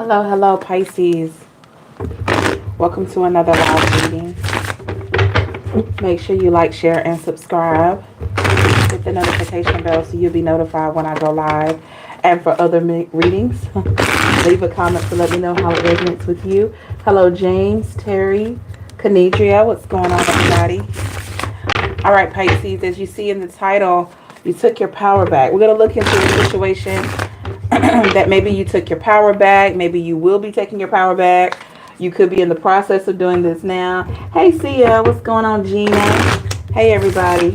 Hello, hello, Pisces. Welcome to another live reading. Make sure you like, share, and subscribe. Hit the notification bell so you'll be notified when I go live. And for other readings, leave a comment to let me know how it resonates with you. Hello, James, Terry, Canidria. What's going on, everybody? All right, Pisces, as you see in the title, you took your power back. We're going to look into a situation that maybe you took your power back. Maybe you will be taking your power back. You could be in the process of doing this now. Hey, Seer, what's going on, Gina? Hey, everybody.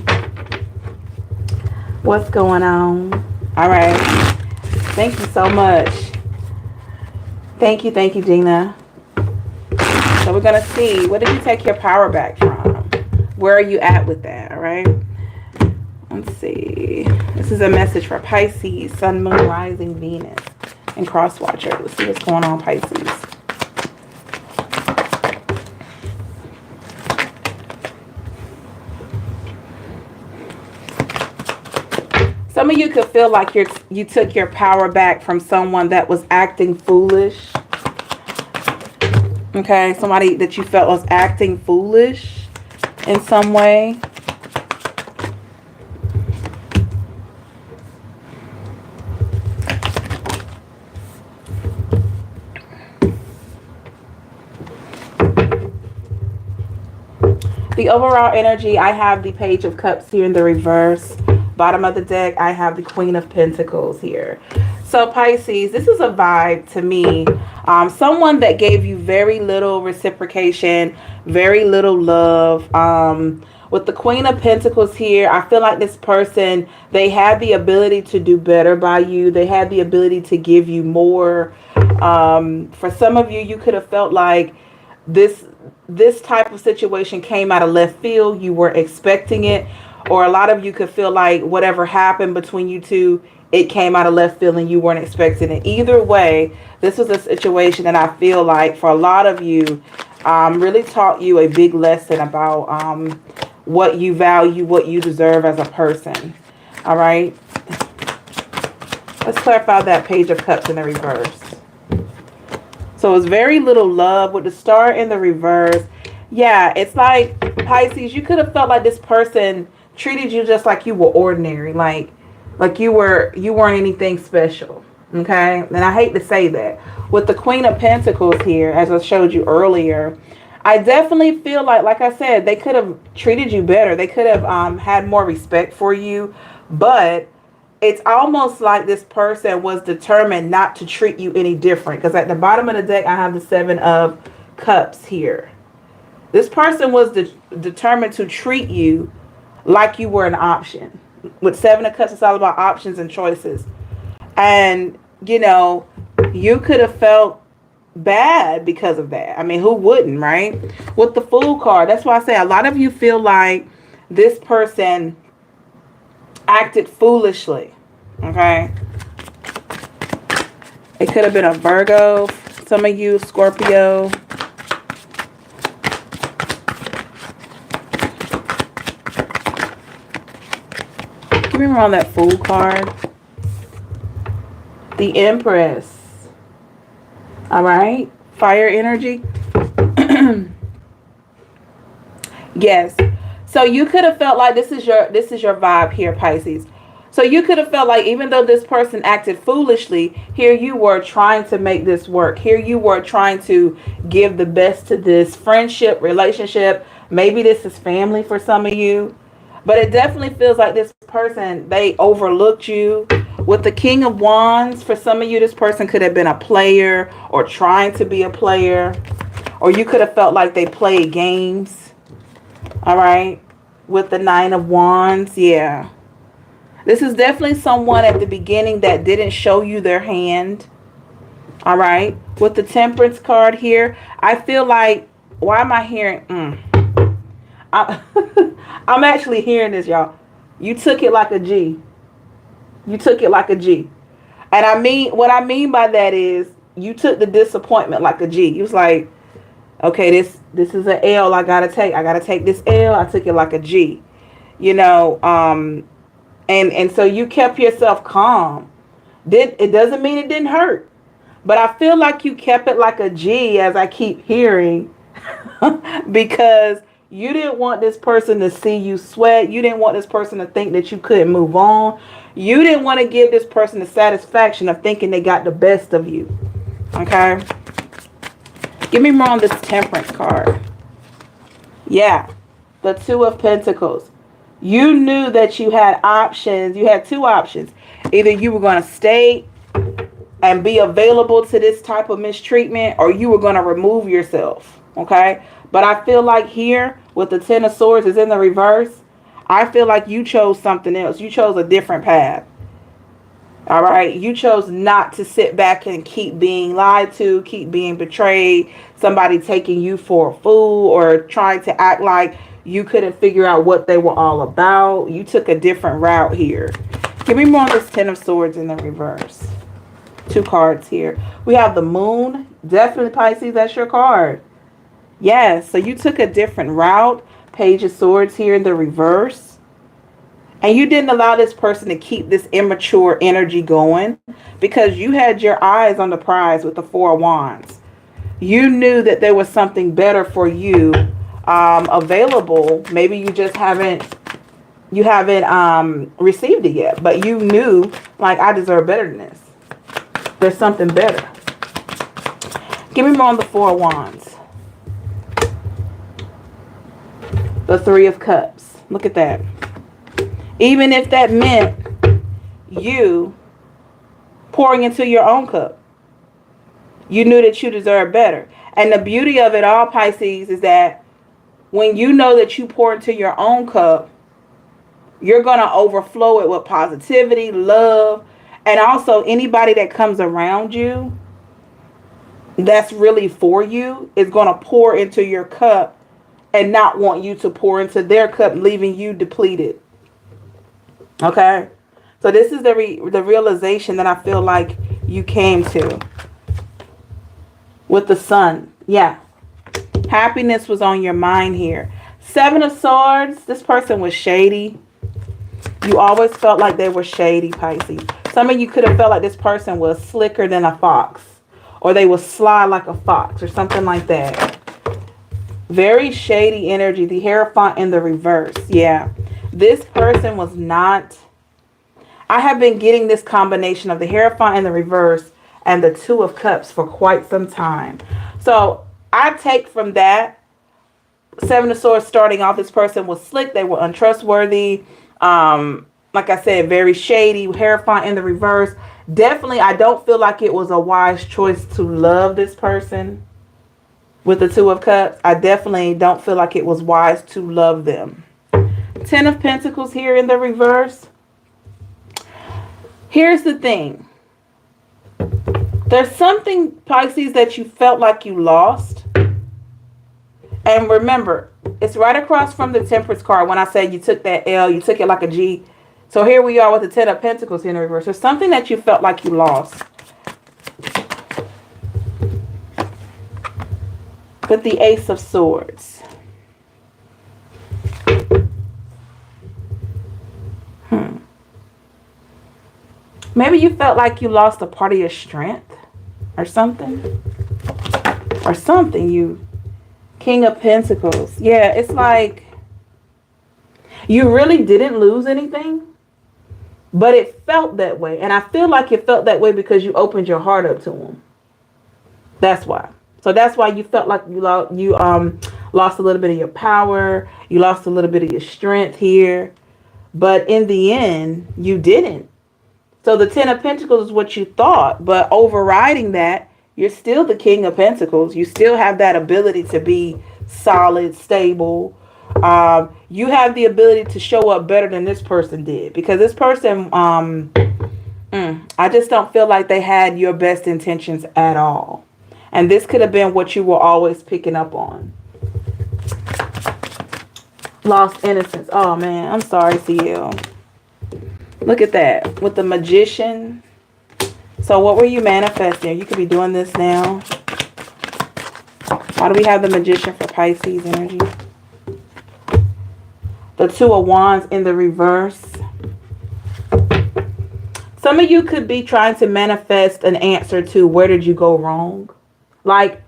What's going on? All right. Thank you so much. Thank you, Gina. So we're going to see, what did you take your power back from? Where are you at with that, all right? Let's see. This is a message for Pisces, Sun, Moon, Rising, Venus, and Crosswatcher. Let's see what's going on, Pisces. Some of you could feel like you took your power back from someone that was acting foolish. Okay, somebody that you felt was acting foolish in some way. The overall energy, I have the Page of Cups here in the reverse. Bottom of the deck, I have the Queen of Pentacles here. So Pisces, this is a vibe to me. Someone that gave you very little reciprocation, very little love. With the Queen of Pentacles here, I feel like this person, they had the ability to do better by you. They had the ability to give you more. For some of you, you could have felt like this type of situation came out of left field. You were expecting it. Or a lot of you could feel like whatever happened between you two, it came out of left field and you weren't expecting it. Either way, this was a situation that I feel like for a lot of you really taught you a big lesson about what you value, what you deserve as a person. All right. Let's clarify that Page of Cups in the reverse. So it's very little love with the Star in the reverse. Yeah, it's like, Pisces, you could have felt like this person treated you just like you were ordinary, like you weren't anything special. Okay, and I hate to say that. With the Queen of Pentacles here, as I showed you earlier, I definitely feel like I said, they could have treated you better. They could have had more respect for you, but it's almost like this person was determined not to treat you any different. Because at the bottom of the deck, I have the Seven of Cups here. This person was determined to treat you like you were an option. With Seven of Cups, it's all about options and choices. And, you know, you could have felt bad because of that. I mean, who wouldn't, right? With the Fool card, that's why I say a lot of you feel like this person acted foolishly. Okay? It could have been a Virgo. Some of you, Scorpio. Remember on that Fool card, the Empress. All right, fire energy. Yes. So you could have felt like this is your vibe here, Pisces. So you could have felt like even though this person acted foolishly, here you were trying to make this work. Here you were trying to give the best to this friendship, relationship. Maybe this is family for some of you. But it definitely feels like this person, they overlooked you. With the King of Wands, for some of you, this person could have been a player or trying to be a player. Or you could have felt like they played games. All right. With the Nine of Wands, yeah. This is definitely someone at the beginning that didn't show you their hand. All right. With the Temperance card here, I feel like, why am I hearing... I'm actually hearing this, y'all. You took it like a G. You took it like a G. And I mean, what I mean by that is you took the disappointment like a G. You was like, okay, this is an L I gotta take. I gotta take this L. I took it like a G. You know, and so you kept yourself calm. It doesn't mean it didn't hurt. But I feel like you kept it like a G, as I keep hearing, because you didn't want this person to see you sweat. You didn't want this person to think that you couldn't move on. You didn't want to give this person the satisfaction of thinking they got the best of you. Okay? Give me more on this Temperance card. Yeah. The Two of Pentacles. You knew that you had options. You had two options. Either you were going to stay and be available to this type of mistreatment, or you were going to remove yourself. Okay? But I feel like here, with the Ten of Swords is in the reverse, I feel like you chose something else. You chose a different path. All right? You chose not to sit back and keep being lied to, keep being betrayed, somebody taking you for a fool, or trying to act like you couldn't figure out what they were all about. You took a different route here. Give me more on this Ten of Swords in the reverse. Two cards here. We have the Moon. Definitely, Pisces, that's your card. Yes, so you took a different route. Page of Swords here in the reverse. And you didn't allow this person to keep this immature energy going, because you had your eyes on the prize with the Four of Wands. You knew that there was something better for you available. Maybe you just haven't received it yet, but you knew, like, I deserve better than this. There's something better. Give me more on the Four of Wands. The Three of Cups. Look at that. Even if that meant you pouring into your own cup, you knew that you deserved better. And the beauty of it all, Pisces, is that when you know that you pour into your own cup, you're going to overflow it with positivity, love, and also anybody that comes around you that's really for you is going to pour into your cup and not want you to pour into their cup, leaving you depleted. Okay? So this is the realization that I feel like you came to with the Sun. Yeah. Happiness was on your mind here. Seven of Swords. This person was shady. You always felt like they were shady, Pisces. Some of you could have felt like this person was slicker than a fox, or they were sly like a fox, or something like that. Very shady energy. The Hierophant in the reverse. Yeah. This person was not... I have been getting this combination of the Hierophant in the reverse and the Two of Cups for quite some time. So I take from that, Seven of Swords starting off, this person was slick. They were untrustworthy. Like I said, very shady. Hierophant in the reverse. Definitely, I don't feel like it was a wise choice to love this person with the Two of Cups. I definitely don't feel like it was wise to love them. Ten of Pentacles here in the reverse. Here's the thing. There's something, Pisces, that you felt like you lost. And remember, it's right across from the Temperance card. When I said you took that L, you took it like a G. So here we are with the Ten of Pentacles in the reverse. There's something that you felt like you lost. With the Ace of Swords. Maybe you felt like you lost a part of your strength or something. Or something. You King of Pentacles. Yeah, it's like you really didn't lose anything, but it felt that way. And I feel like it felt that way because you opened your heart up to him. That's why. So that's why you felt like you lost a little bit of your power. You lost a little bit of your strength here. But in the end, you didn't. So the Ten of Pentacles is what you thought. But overriding that, you're still the King of Pentacles. You still have that ability to be solid, stable. You have the ability to show up better than this person did. Because this person, I just don't feel like they had your best intentions at all. And this could have been what you were always picking up on. Lost innocence. Oh, man. I'm sorry, CL. Look at that. With the Magician. So what were you manifesting? You could be doing this now. Why do we have the Magician for Pisces energy? The Two of Wands in the reverse. So some of you could be trying to manifest an answer to where did you go wrong? Like,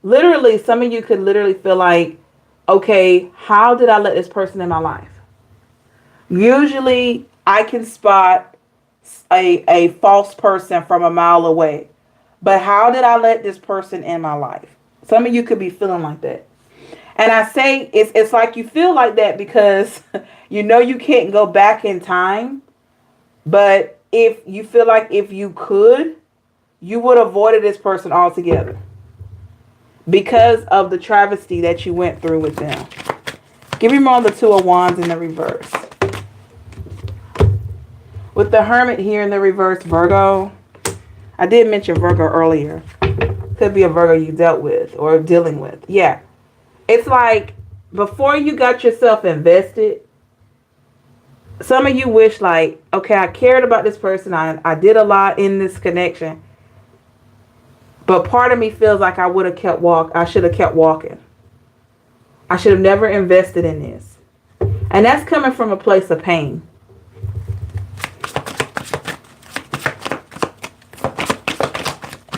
literally, some of you could literally feel like, okay, how did I let this person in my life? Usually, I can spot a false person from a mile away. But how did I let this person in my life? Some of you could be feeling like that. And I say it's like you feel like that because you know you can't go back in time. But if you feel like if you could, you would have avoided this person altogether because of the travesty that you went through with them. Give me more on the Two of Wands in the reverse. With the Hermit here in the reverse, Virgo. I did mention Virgo earlier. Could be a Virgo you dealt with or dealing with. Yeah. It's like before you got yourself invested, some of you wish like, okay, I cared about this person. I did a lot in this connection. But part of me feels like I should have kept walking. I should have never invested in this. And that's coming from a place of pain.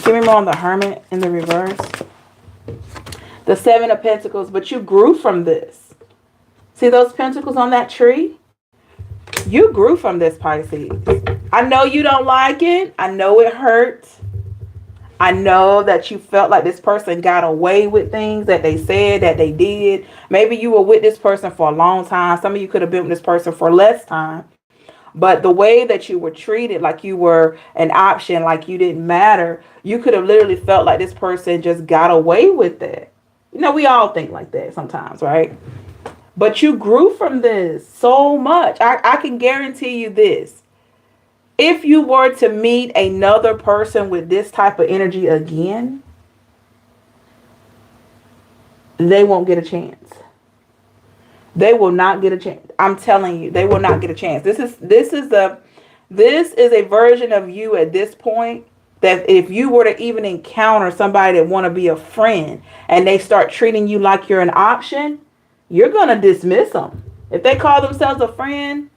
Give me more on the Hermit in the reverse. The Seven of Pentacles, but you grew from this. See those pentacles on that tree? You grew from this, Pisces. I know you don't like it. I know it hurts. I know that you felt like this person got away with things that they said, that they did. Maybe you were with this person for a long time. Some of you could have been with this person for less time. But the way that you were treated, like you were an option, like you didn't matter, you could have literally felt like this person just got away with it. You know, we all think like that sometimes, right? But you grew from this so much. I can guarantee you this. If you were to meet another person with this type of energy again, they won't get a chance. They will not get a chance. I'm telling you, they will not get a chance. This is a version of you at this point that if you were to even encounter somebody that want to be a friend and they start treating you like you're an option, you're going to dismiss them. If they call themselves a friend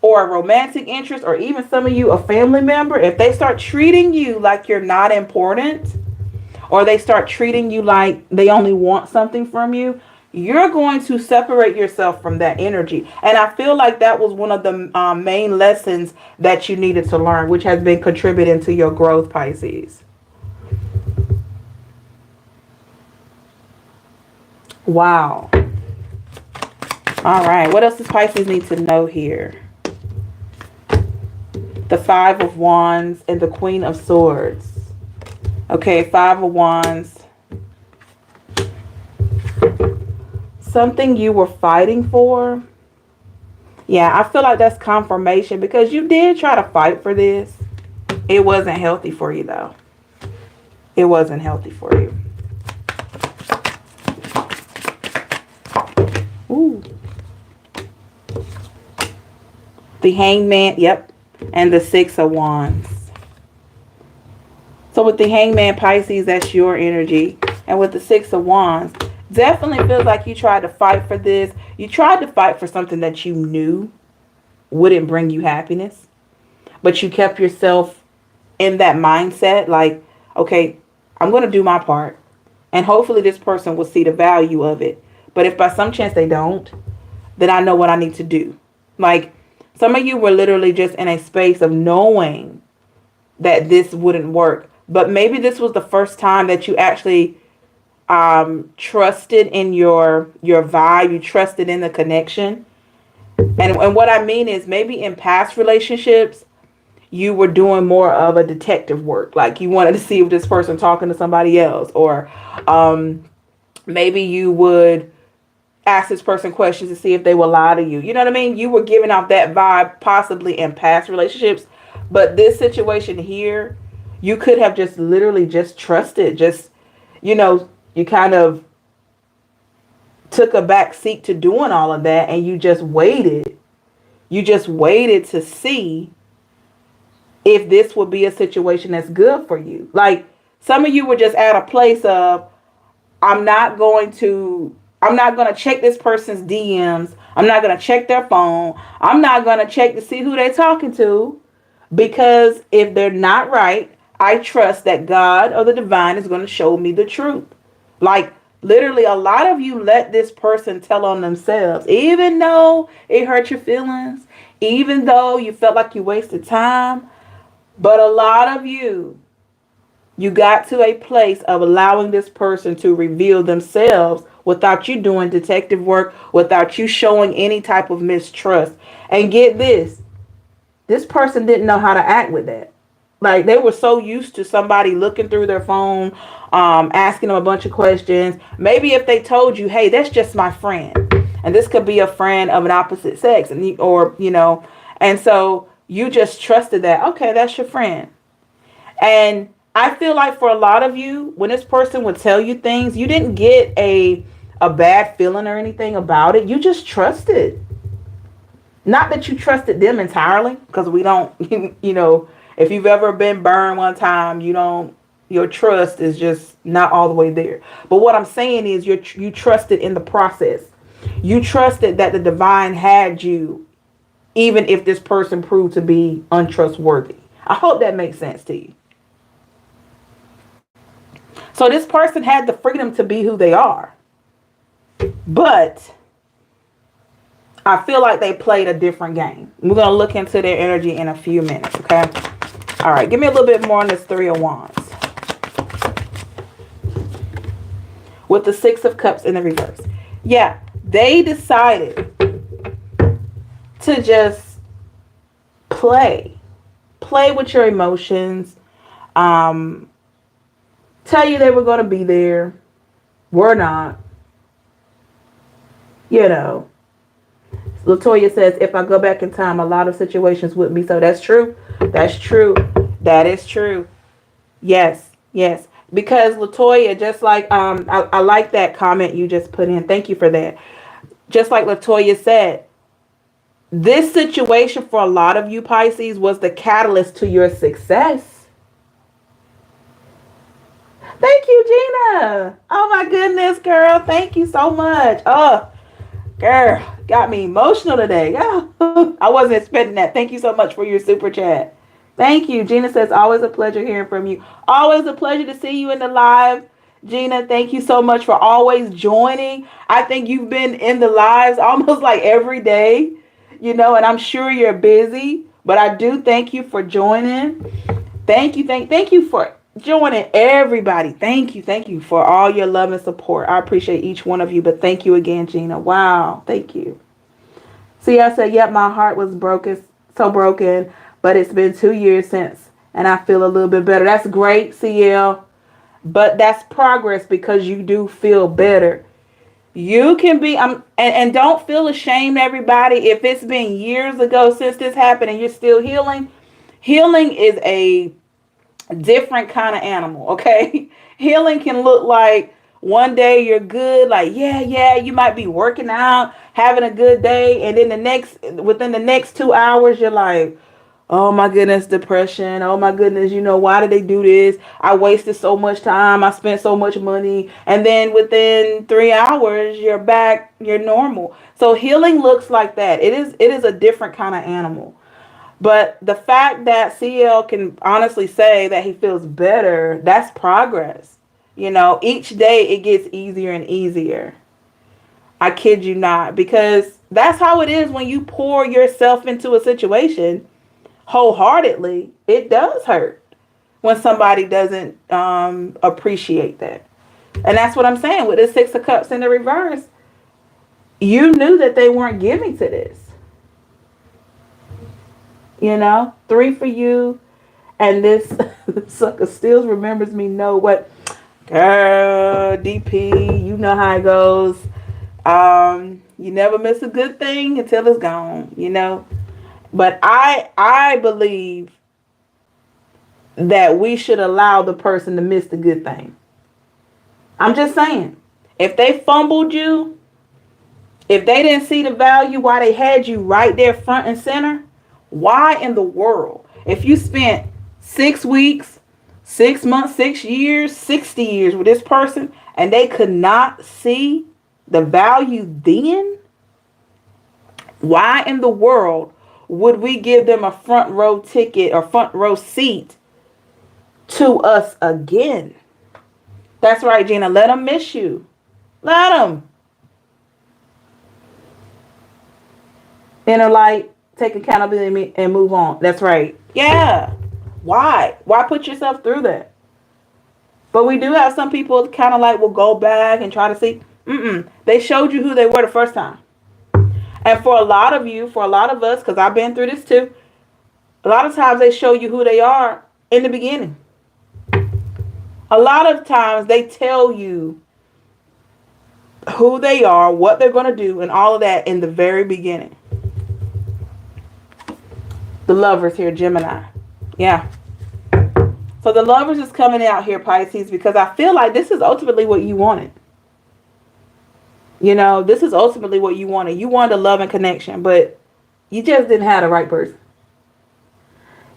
or a romantic interest, or even some of you a family member, if they start treating you like you're not important, or they start treating you like they only want something from you, you're going to separate yourself from that energy. And I feel like that was one of the main lessons that you needed to learn, which has been contributing to your growth, Pisces. Wow. All right. What else does Pisces need to know here? The Five of Wands and the Queen of Swords. Okay, Five of Wands. Something you were fighting for. Yeah, I feel like that's confirmation because you did try to fight for this. It wasn't healthy for you, though. It wasn't healthy for you. Ooh. The Hangman, yep. And the Six of Wands. So with the Hangman, Pisces, that's your energy. And with the Six of Wands, definitely feels like you tried to fight for this. You tried to fight for something that you knew wouldn't bring you happiness. But you kept yourself in that mindset like, okay, I'm going to do my part. And hopefully this person will see the value of it. But if by some chance they don't, then I know what I need to do. Like, some of you were literally just in a space of knowing that this wouldn't work. But maybe this was the first time that you actually trusted in your vibe. You trusted in the connection. And what I mean is maybe in past relationships, you were doing more of a detective work. Like you wanted to see if this person talking to somebody else. Or maybe you would ask this person questions to see if they will lie to you. You know what I mean? You were giving off that vibe possibly in past relationships. But this situation here, you could have just literally just trusted. Just, you know, you kind of took a back seat to doing all of that. And you just waited. You just waited to see if this would be a situation that's good for you. Like some of you were just at a place of, I'm not going to check this person's DMs. I'm not going to check their phone. I'm not going to check to see who they're talking to Because if they're not right, I trust that God or the divine is going to show me the truth. Like, literally, a lot of you let this person tell on themselves, even though it hurt your feelings, even though you felt like you wasted time. But a lot of you got to a place of allowing this person to reveal themselves without you doing detective work, without you showing any type of mistrust. And get this person didn't know how to act with that. Like, they were so used to somebody looking through their phone, asking them a bunch of questions. Maybe if they told you, hey, that's just my friend. And this could be a friend of an opposite sex. And so you just trusted that, okay, that's your friend. And I feel like for a lot of you, when this person would tell you things, you didn't get a bad feeling or anything about it. You just trusted. Not that you trusted them entirely, because we don't, if you've ever been burned one time, your trust is just not all the way there. But what I'm saying is you trusted in the process. You trusted that the divine had you, even if this person proved to be untrustworthy. I hope that makes sense to you. So this person had the freedom to be who they are. But I feel like they played a different game. We're going to look into their energy in a few minutes, okay? All right, give me a little bit more on this Three of Wands. With the Six of Cups in the reverse. Yeah, they decided to just play. Play with your emotions. Tell you they were going to be there. Were not. Latoya says, if I go back in time, a lot of situations wouldn't be so. That's true. That's true. That is true. Yes. Yes. Because Latoya, just like, I like that comment you just put in. Thank you for that. Just like Latoya said, this situation for a lot of you Pisces was the catalyst to your success. Thank you, Gina. Oh my goodness, girl. Thank you so much. Oh, girl, got me emotional today. Oh, I wasn't expecting that. Thank you so much for your super chat. Thank you. Gina says, always a pleasure hearing from you. Always a pleasure to see you in the live. Gina, thank you so much for always joining. I think you've been in the lives almost like every day, and I'm sure you're busy, but I do thank you for joining. Thank you for joining everybody. Thank you for all your love and support. I appreciate each one of you, but thank you again, Gina. Wow, thank you. See, I said, yep, my heart was so broken, but it's been 2 years since, and I feel a little bit better. That's great, CL, but that's progress because you do feel better. You can be, and don't feel ashamed, everybody. If it's been years ago since this happened and you're still healing, healing is a different kind of animal, okay? Healing can look like one day you're good, like yeah, you might be working out, having a good day, and then within the next 2 hours you're like, oh my goodness, depression. Oh my goodness, why did they do this? I wasted so much time, I spent so much money, and then within 3 hours you're back, you're normal. So healing looks like that. It is a different kind of animal. But the fact that CL can honestly say that he feels better, that's progress. Each day it gets easier and easier. I kid you not, because that's how it is when you pour yourself into a situation wholeheartedly. It does hurt when somebody doesn't appreciate that. And that's what I'm saying with the Six of Cups in the reverse. You knew that they weren't giving to this. 3 for you. And this sucker still remembers me. Know what? Girl, DP, you know how it goes. You never miss a good thing until it's gone, But I believe that we should allow the person to miss the good thing. I'm just saying. If they fumbled you, if they didn't see the value while they had you right there front and center, why in the world, if you spent 6 weeks, 6 months, 6 years, 60 years with this person and they could not see the value then, why in the world would we give them a front row ticket or front row seat to us again? That's right, Gina. Let them miss you. Let them. Inner light, take accountability and move on. That's right. Yeah. Why? Why put yourself through that? But we do have some people kind of like will go back and try to see. They showed you who they were the first time. And for a lot of you, for a lot of us, because I've been through this too, a lot of times they show you who they are in the beginning. A lot of times they tell you who they are, what they're going to do, and all of that in the very beginning. The Lovers here, Gemini. Yeah. So the Lovers is coming out here, Pisces, because I feel like this is ultimately what you wanted. You know, this is ultimately what you wanted. You wanted a love and connection, but you just didn't have the right person.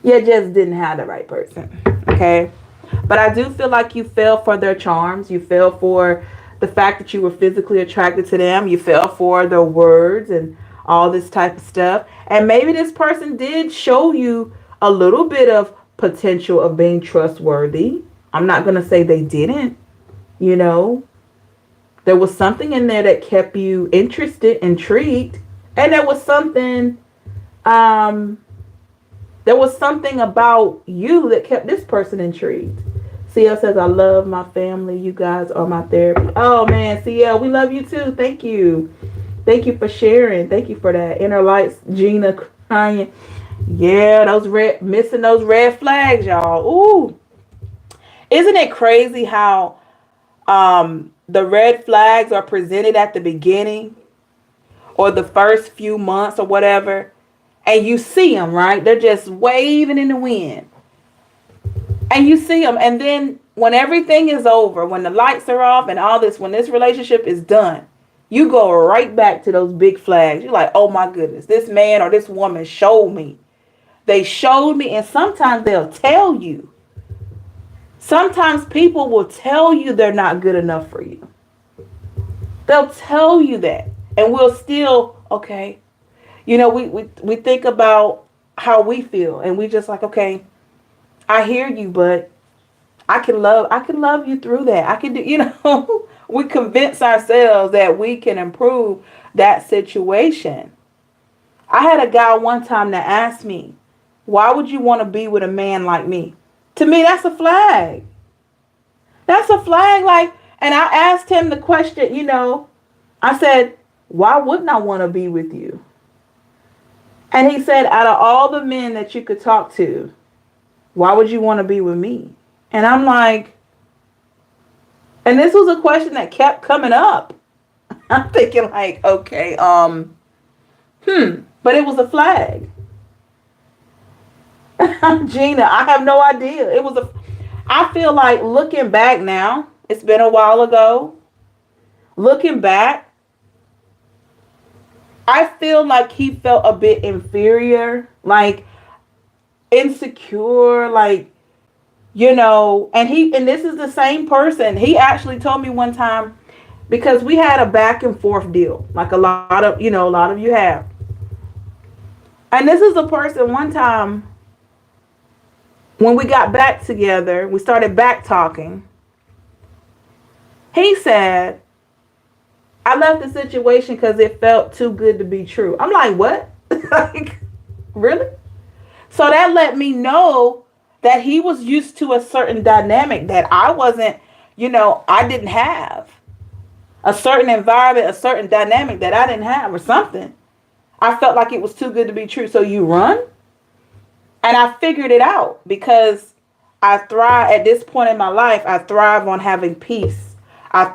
You just didn't have the right person. Okay? But I do feel like you fell for their charms. You fell for the fact that you were physically attracted to them. You fell for their words and all this type of stuff. And maybe this person did show you a little bit of potential of being trustworthy. I'm not going to say they didn't. You know, there was something in there that kept you interested, intrigued. And there was something about you that kept this person intrigued. CL says, I love my family. You guys are my therapy. Oh, man, CL, we love you too. Thank you. Thank you for sharing. Thank you for that. Inner lights, Gina crying. Yeah, missing those red flags, y'all. Ooh. Isn't it crazy how the red flags are presented at the beginning or the first few months or whatever? And you see them, right? They're just waving in the wind. And you see them. And then when everything is over, when the lights are off and all this, when this relationship is done, you go right back to those big flags. You're like, oh my goodness, this man or this woman showed me. They showed me. And sometimes they'll tell you. Sometimes people will tell you they're not good enough for you. They'll tell you that. And we'll still, okay. You know, we think about how we feel. And we just like, okay, I hear you, but I can love you through that. I can do, you know, we convince ourselves that we can improve that situation. I had a guy one time that asked me, why would you want to be with a man like me? To me, that's a flag. That's a flag. Like, and I asked him the question, you know, I said, why wouldn't I want to be with you? And he said, out of all the men that you could talk to, why would you want to be with me? And I'm like, and this was a question that kept coming up. I'm thinking like, okay, but it was a flag. Gina, I have no idea. I feel like looking back now, it's been a while ago. Looking back, I feel like he felt a bit inferior, like insecure, like, you know, and this is the same person. He actually told me one time, because we had a back and forth deal, like a lot of you have. And this is a person one time when we got back together, we started back talking. He said, I left the situation because it felt too good to be true. I'm like, what? Like, really? So that let me know that he was used to a certain dynamic that I wasn't, you know, I didn't have. A certain environment, a certain dynamic that I didn't have or something. I felt like it was too good to be true. So you run? And I figured it out because I thrive at this point in my life. I thrive on having peace. I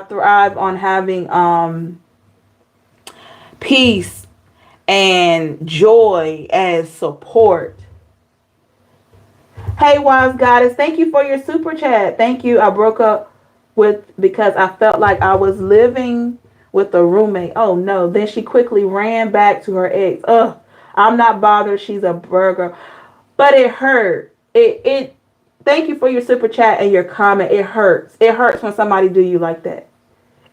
thrive on having peace and joy and support. Hey, Wise Goddess, thank you for your super chat. Thank you. I broke up because I felt like I was living with a roommate. Oh no. Then she quickly ran back to her ex. Ugh, I'm not bothered. She's a burger. But it hurt. It thank you for your super chat and your comment. It hurts. It hurts when somebody do you like that.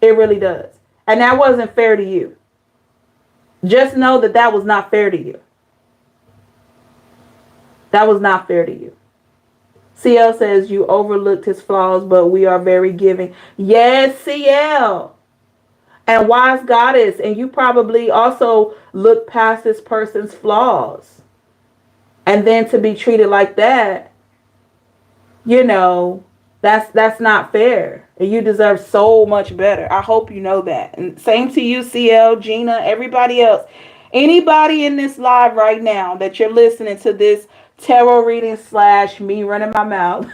It really does. And that wasn't fair to you. Just know that was not fair to you. That was not fair to you. CL says you overlooked his flaws, but we are very giving. Yes, CL. And wise goddess. And you probably also look past this person's flaws. And then to be treated like that, you know, that's not fair. And you deserve so much better. I hope you know that. And same to you, CL, Gina, everybody else. Anybody in this live right now that you're listening to this tarot reading / me running my mouth.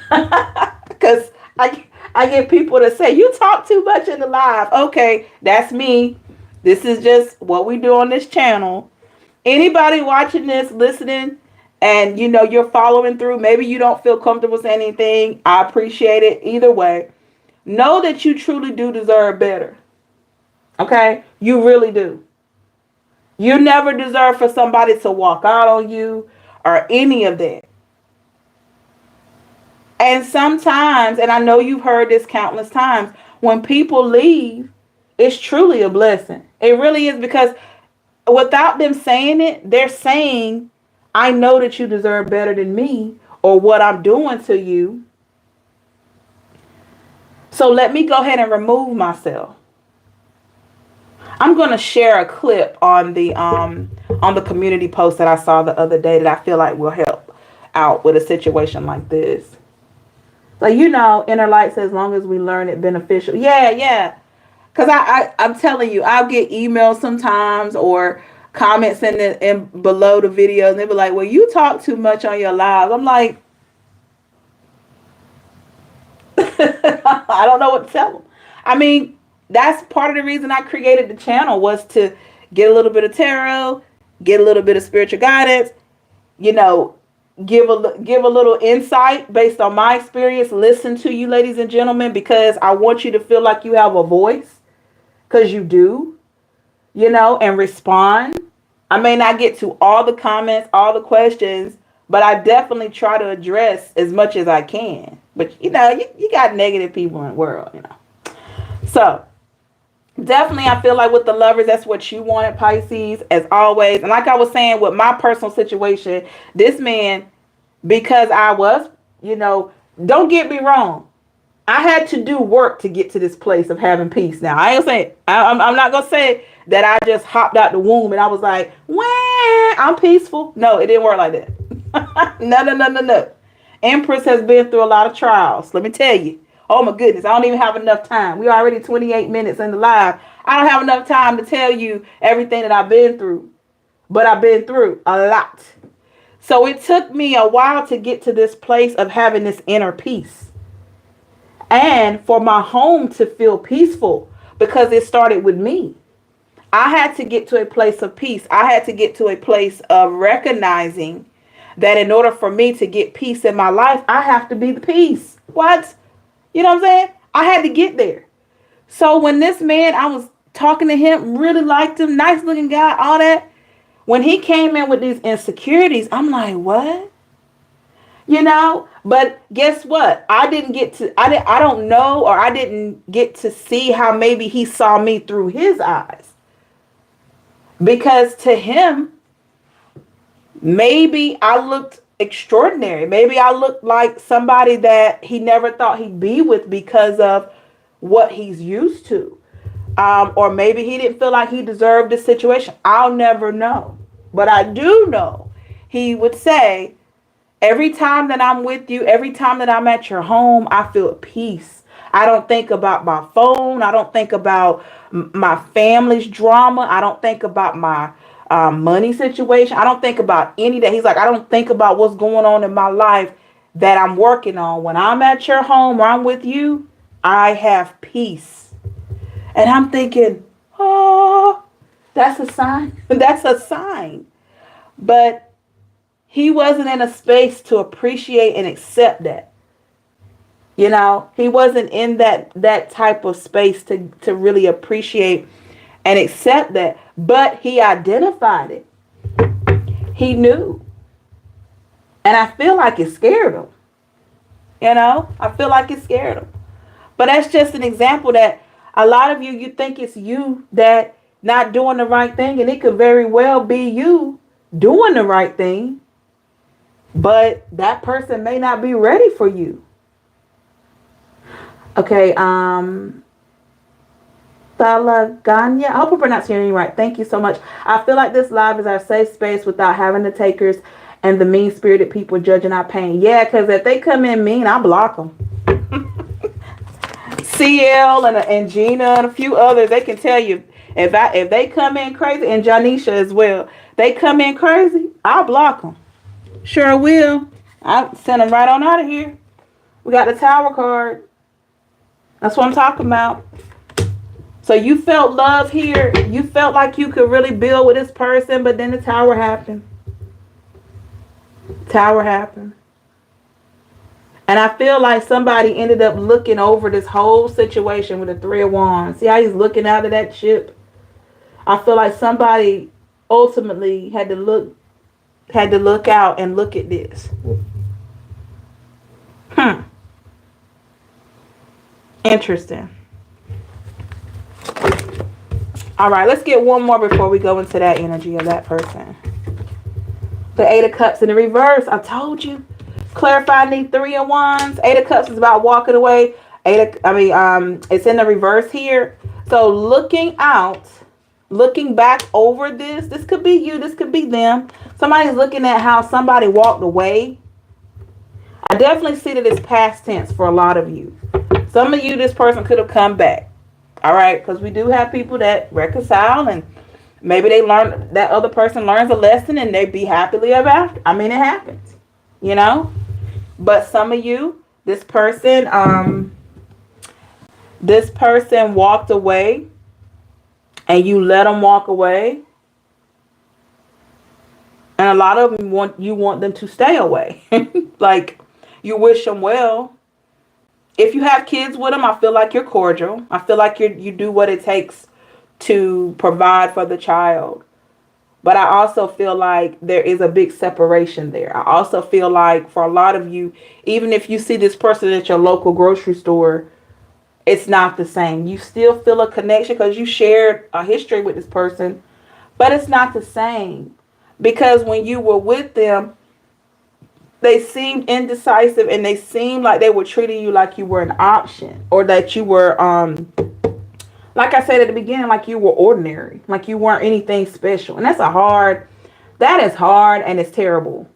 Because I get people to say, you talk too much in the live. Okay, that's me. This is just what we do on this channel. Anybody watching this, listening, and you know you're following through, maybe you don't feel comfortable saying anything. I appreciate it either way. Know that you truly do deserve better. Okay? You really do. You never deserve for somebody to walk out on you or any of that. And sometimes, and I know you've heard this countless times, when people leave, it's truly a blessing. It really is, because without them saying it, they're saying, I know that you deserve better than me or what I'm doing to you. So let me go ahead and remove myself. I'm going to share a clip on the community post that I saw the other day that I feel like will help out with a situation like this. Like, you know, inner light says, as long as we learn it beneficial. Yeah. Because I'm telling you, I'll get emails sometimes or comments in below the videos, and they be like, well, you talk too much on your lives. I'm like, I don't know what to tell them. I mean, that's part of the reason I created the channel, was to get a little bit of tarot, get a little bit of spiritual guidance, you know, give a little insight based on my experience, listen to you, ladies and gentlemen, because I want you to feel like you have a voice, because you do, you know, and respond. I may not get to all the comments, all the questions, but I definitely try to address as much as I can. But, you know, you got negative people in the world, you know. So, definitely, I feel like with the lovers, that's what you wanted, Pisces, as always. And like I was saying, with my personal situation, this man, because I was, you know, don't get me wrong, I had to do work to get to this place of having peace. Now, I ain't saying, I'm not going to say that I just hopped out the womb and I was like, wah, I'm peaceful. No, it didn't work like that. No. Empress has been through a lot of trials. Let me tell you. Oh my goodness, I don't even have enough time. We're already 28 minutes in the live. I don't have enough time to tell you everything that I've been through. But I've been through a lot. So it took me a while to get to this place of having this inner peace. And for my home to feel peaceful, because it started with me. I had to get to a place of peace. I had to get to a place of recognizing that in order for me to get peace in my life, I have to be the peace. What? You know what I'm saying? I had to get there. So when this man, I was talking to him, really liked him, nice looking guy, all that. When he came in with these insecurities, I'm like, what? You know, but guess what? I didn't get to see how maybe he saw me through his eyes. Because to him, maybe I looked extraordinary. Maybe I looked like somebody that he never thought he'd be with because of what he's used to. Or maybe he didn't feel like he deserved this situation. I'll never know. But I do know he would say, every time that I'm with you, every time that I'm at your home, I feel peace. I don't think about my phone. I don't think about my family's drama. I don't think about my money situation. I don't think about any of that. He's like, I don't think about what's going on in my life that I'm working on. When I'm at your home or I'm with you, I have peace. And I'm thinking, oh, that's a sign. That's a sign. But he wasn't in a space to appreciate and accept that. You know, he wasn't in that type of space to really appreciate and accept that. But he identified it. He knew. And I feel like it scared him. You know, I feel like it scared him. But that's just an example that a lot of you think it's you that not doing the right thing. And it could very well be you doing the right thing. but that person may not be ready for you. Okay, Thalaganya, I hope I'm pronouncing your name right. Thank you so much. I feel like this live is our safe space without having the takers and the mean-spirited people judging our pain. Yeah, because if they come in mean, I block them. CL and Gina and a few others, they can tell you if they come in crazy, and Janisha as well, they come in crazy, I'll block them. Sure will. I'll send them right on out of here. We got the Tower card. That's what I'm talking about. So you felt love here. You felt like you could really build with this person, but then the Tower happened. Tower happened. And I feel like somebody ended up looking over this whole situation with the Three of Wands. See how he's looking out of that ship? I feel like somebody ultimately had to look out and look at this. Interesting. All right, let's get one more before we go into that energy of that person. The Eight of Cups in the reverse. I told you. Clarifying the Three of Wands. Eight of Cups is about walking away. It's in the reverse here. So looking out, looking back over this. This could be you. This could be them. Somebody's looking at how somebody walked away. I definitely see that it's past tense for a lot of you. Some of you, this person could have come back. All right, because we do have people that reconcile, and maybe that other person learns a lesson and they be happily ever after. I mean, it happens, you know. But some of you, this person walked away, and you let them walk away. And a lot of them want them to stay away. Like, you wish them well. If you have kids with them, I feel like you're cordial. I feel like you do what it takes to provide for the child. But I also feel like there is a big separation there. I also feel like for a lot of you, even if you see this person at your local grocery store, it's not the same. You still feel a connection because you shared a history with this person, but it's not the same. Because when you were with them, they seemed indecisive, and they seemed like they were treating you like you were an option, or that you were, like I said at the beginning, like you were ordinary, like you weren't anything special. And that is hard, and it's terrible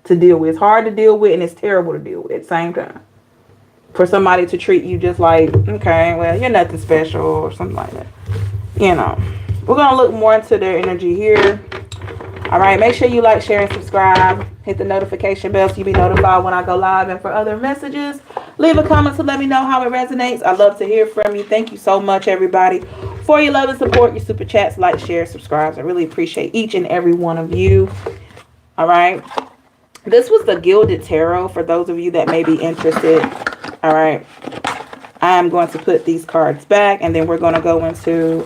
to deal with. It's hard to deal with, and it's terrible to deal with at the same time. For somebody to treat you just like, okay, well, you're nothing special, or something like that. You know, we're going to look more into their energy here. All right, make sure you like, share, and subscribe. Hit the notification bell so you'll be notified when I go live. And for other messages, leave a comment to let me know how it resonates. I love to hear from you. Thank you so much, everybody, for your love and support, your super chats, like, share, subscribes. I really appreciate each and every one of you. All right. This was the Gilded Tarot for those of you that may be interested. All right. I am going to put these cards back, and then we're going to go into...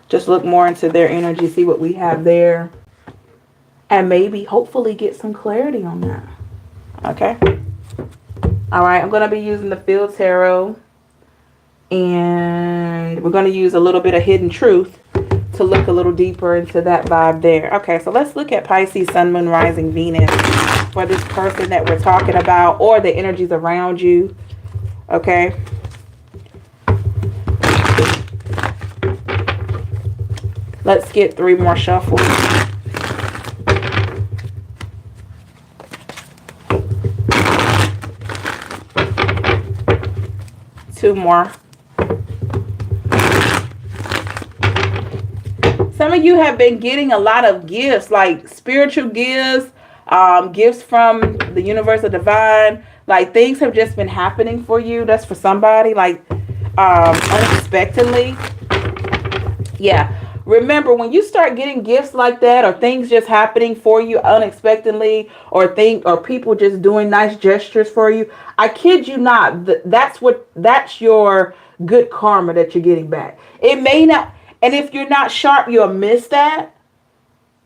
just look more into their energy, see what we have there, and maybe, hopefully, get some clarity on that. Okay? All right, I'm going to be using the Field Tarot, and we're going to use a little bit of Hidden Truth to look a little deeper into that vibe there. Okay, so let's look at Pisces, Sun, Moon, Rising, Venus for this person that we're talking about, or the energies around you. Okay? Let's get 3 more shuffles. Two more. Some of you have been getting a lot of gifts, like spiritual gifts, gifts from the universe or divine. Like, things have just been happening for you. That's for somebody, like, unexpectedly. Yeah. Remember, when you start getting gifts like that, or things just happening for you unexpectedly, or people just doing nice gestures for you, I kid you not, that's your good karma that you're getting back. It may not, and if you're not sharp, you'll miss that.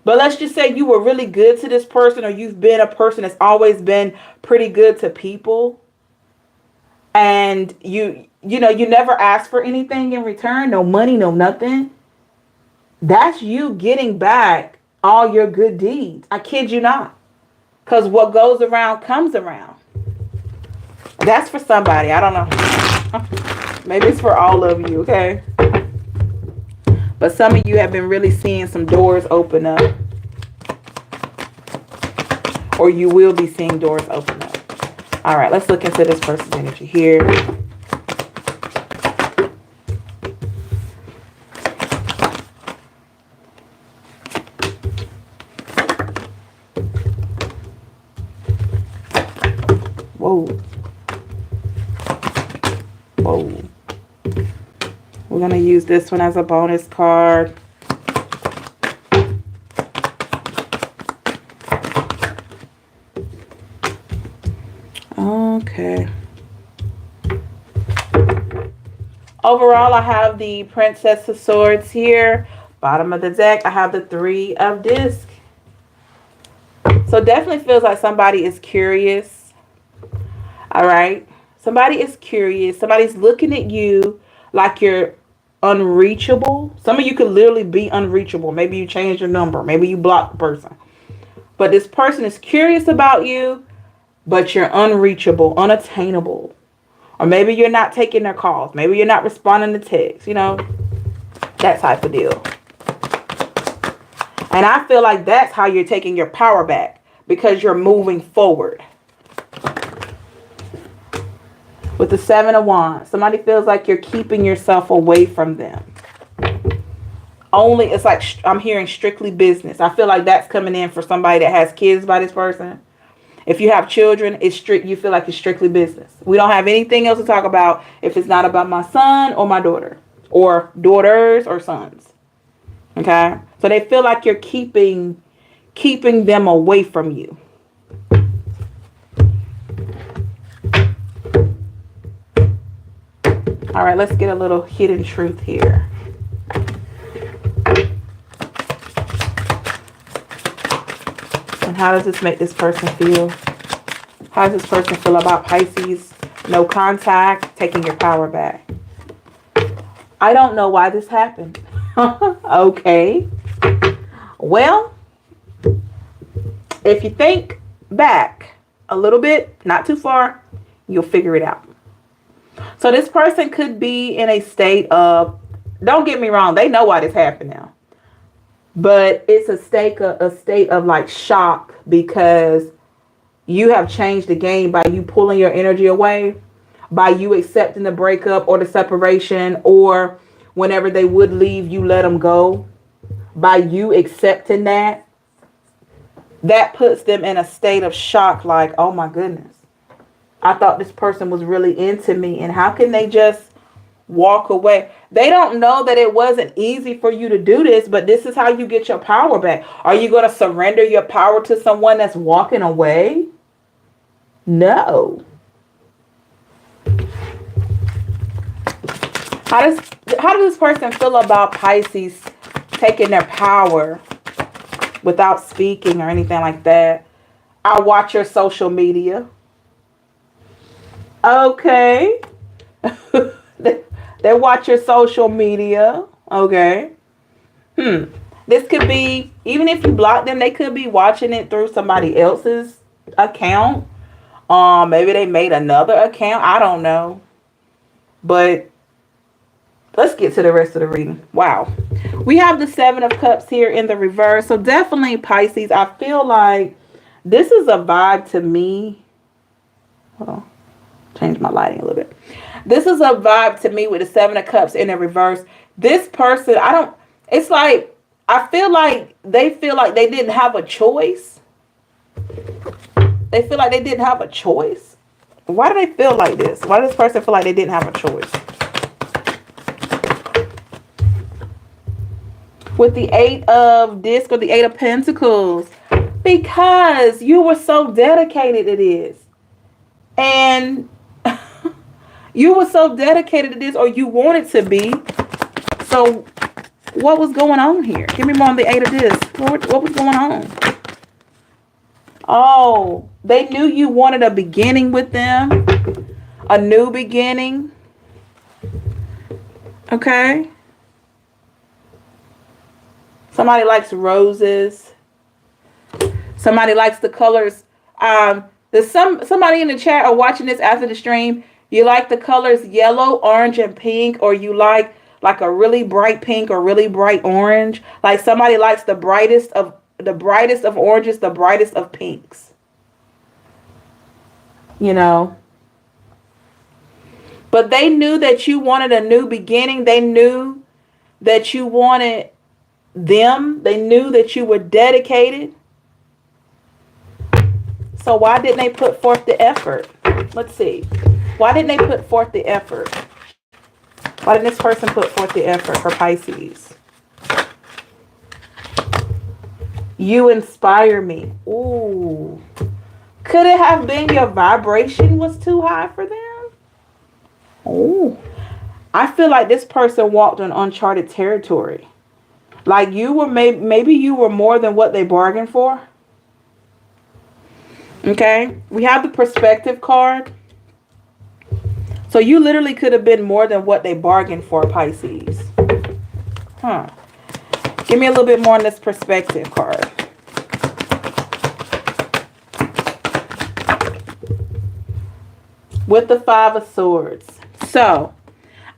But let's just say you were really good to this person, or you've been a person that's always been pretty good to people, and you never ask for anything in return, no money, no nothing. That's you getting back all your good deeds. I kid you not. Because what goes around comes around. That's for somebody. I don't know. Maybe it's for all of you, okay? But some of you have been really seeing some doors open up. Or you will be seeing doors open up. All right, let's look into this person's energy here. Whoa. Whoa. We're going to use this one as a bonus card. Okay. Overall, I have the Princess of Swords here. Bottom of the deck, I have the Three of Discs. So definitely feels like somebody is curious. All right. Somebody is curious. Somebody's looking at you like you're unreachable. Some of you could literally be unreachable. Maybe you changed your number. Maybe you blocked the person. But this person is curious about you, but you're unreachable, unattainable. Or maybe you're not taking their calls. Maybe you're not responding to texts. You know, that type of deal. And I feel like that's how you're taking your power back. Because you're moving forward. With the Seven of Wands, somebody feels like you're keeping yourself away from them. Only, it's like I'm hearing strictly business. I feel like that's coming in for somebody that has kids by this person. If you have children, it's strict. You feel like it's strictly business. We don't have anything else to talk about if it's not about my son or my daughter. Or daughters or sons. Okay? So they feel like you're keeping them away from you. All right, let's get a little hidden truth here. And how does this make this person feel? How does this person feel about Pisces? No contact, taking your power back. I don't know why this happened. Okay. Well, if you think back a little bit, not too far, you'll figure it out. So this person could be in a state of, don't get me wrong, they know why this happened now. But it's a state of like shock because you have changed the game by you pulling your energy away, by you accepting the breakup or the separation, or whenever they would leave, you let them go. By you accepting that puts them in a state of shock like, oh my goodness. I thought this person was really into me, and how can they just walk away? They don't know that it wasn't easy for you to do this, but this is how you get your power back. Are you going to surrender your power to someone that's walking away? No. How does this person feel about Pisces taking their power without speaking or anything like that? I watch your social media. Okay. They watch your social media. Okay. This could be, even if you block them, they could be watching it through somebody else's account. Maybe they made another account. I don't know. But let's get to the rest of the reading. Wow. We have the Seven of Cups here in the reverse. So definitely Pisces, I feel like this is a vibe to me. Hold on. Change my lighting a little bit. This is a vibe to me with the Seven of Cups in the reverse. This person, it's like, I feel like they didn't have a choice. They feel like they didn't have a choice. Why do they feel like this? Why does this person feel like they didn't have a choice? With the Eight of Discs or the Eight of Pentacles. Because you were so dedicated to this. And you were so dedicated to this, or you wanted to be. So what was going on here? Give me more on the Eight of Discs. What was going on? Oh, they knew you wanted a beginning with them. A new beginning. Okay. Somebody likes roses. Somebody likes the colors There's somebody in the chat or watching this after the stream, you like the colors yellow, orange, and pink, or you like a really bright pink or really bright orange. Like somebody likes the brightest of oranges, the brightest of pinks. You know. But they knew that you wanted a new beginning. They knew that you wanted them. They knew that you were dedicated. So why didn't they put forth the effort? Let's see. Why didn't they put forth the effort? Why didn't this person put forth the effort for Pisces? You inspire me. Ooh. Could it have been your vibration was too high for them? Oh, I feel like this person walked on uncharted territory. Like you were maybe you were more than what they bargained for. Okay, we have the perspective card. So you literally could have been more than what they bargained for, Pisces. Huh. Give me a little bit more on this perspective card. With the Five of Swords. So,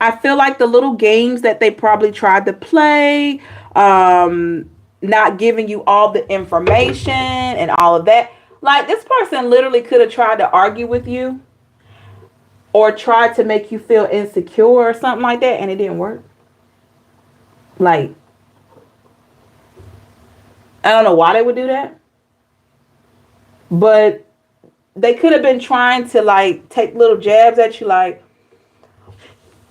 I feel like the little games that they probably tried to play, not giving you all the information and all of that. Like, this person literally could have tried to argue with you or tried to make you feel insecure or something like that, and it didn't work. Like, I don't know why they would do that. But they could have been trying to, like, take little jabs at you, like,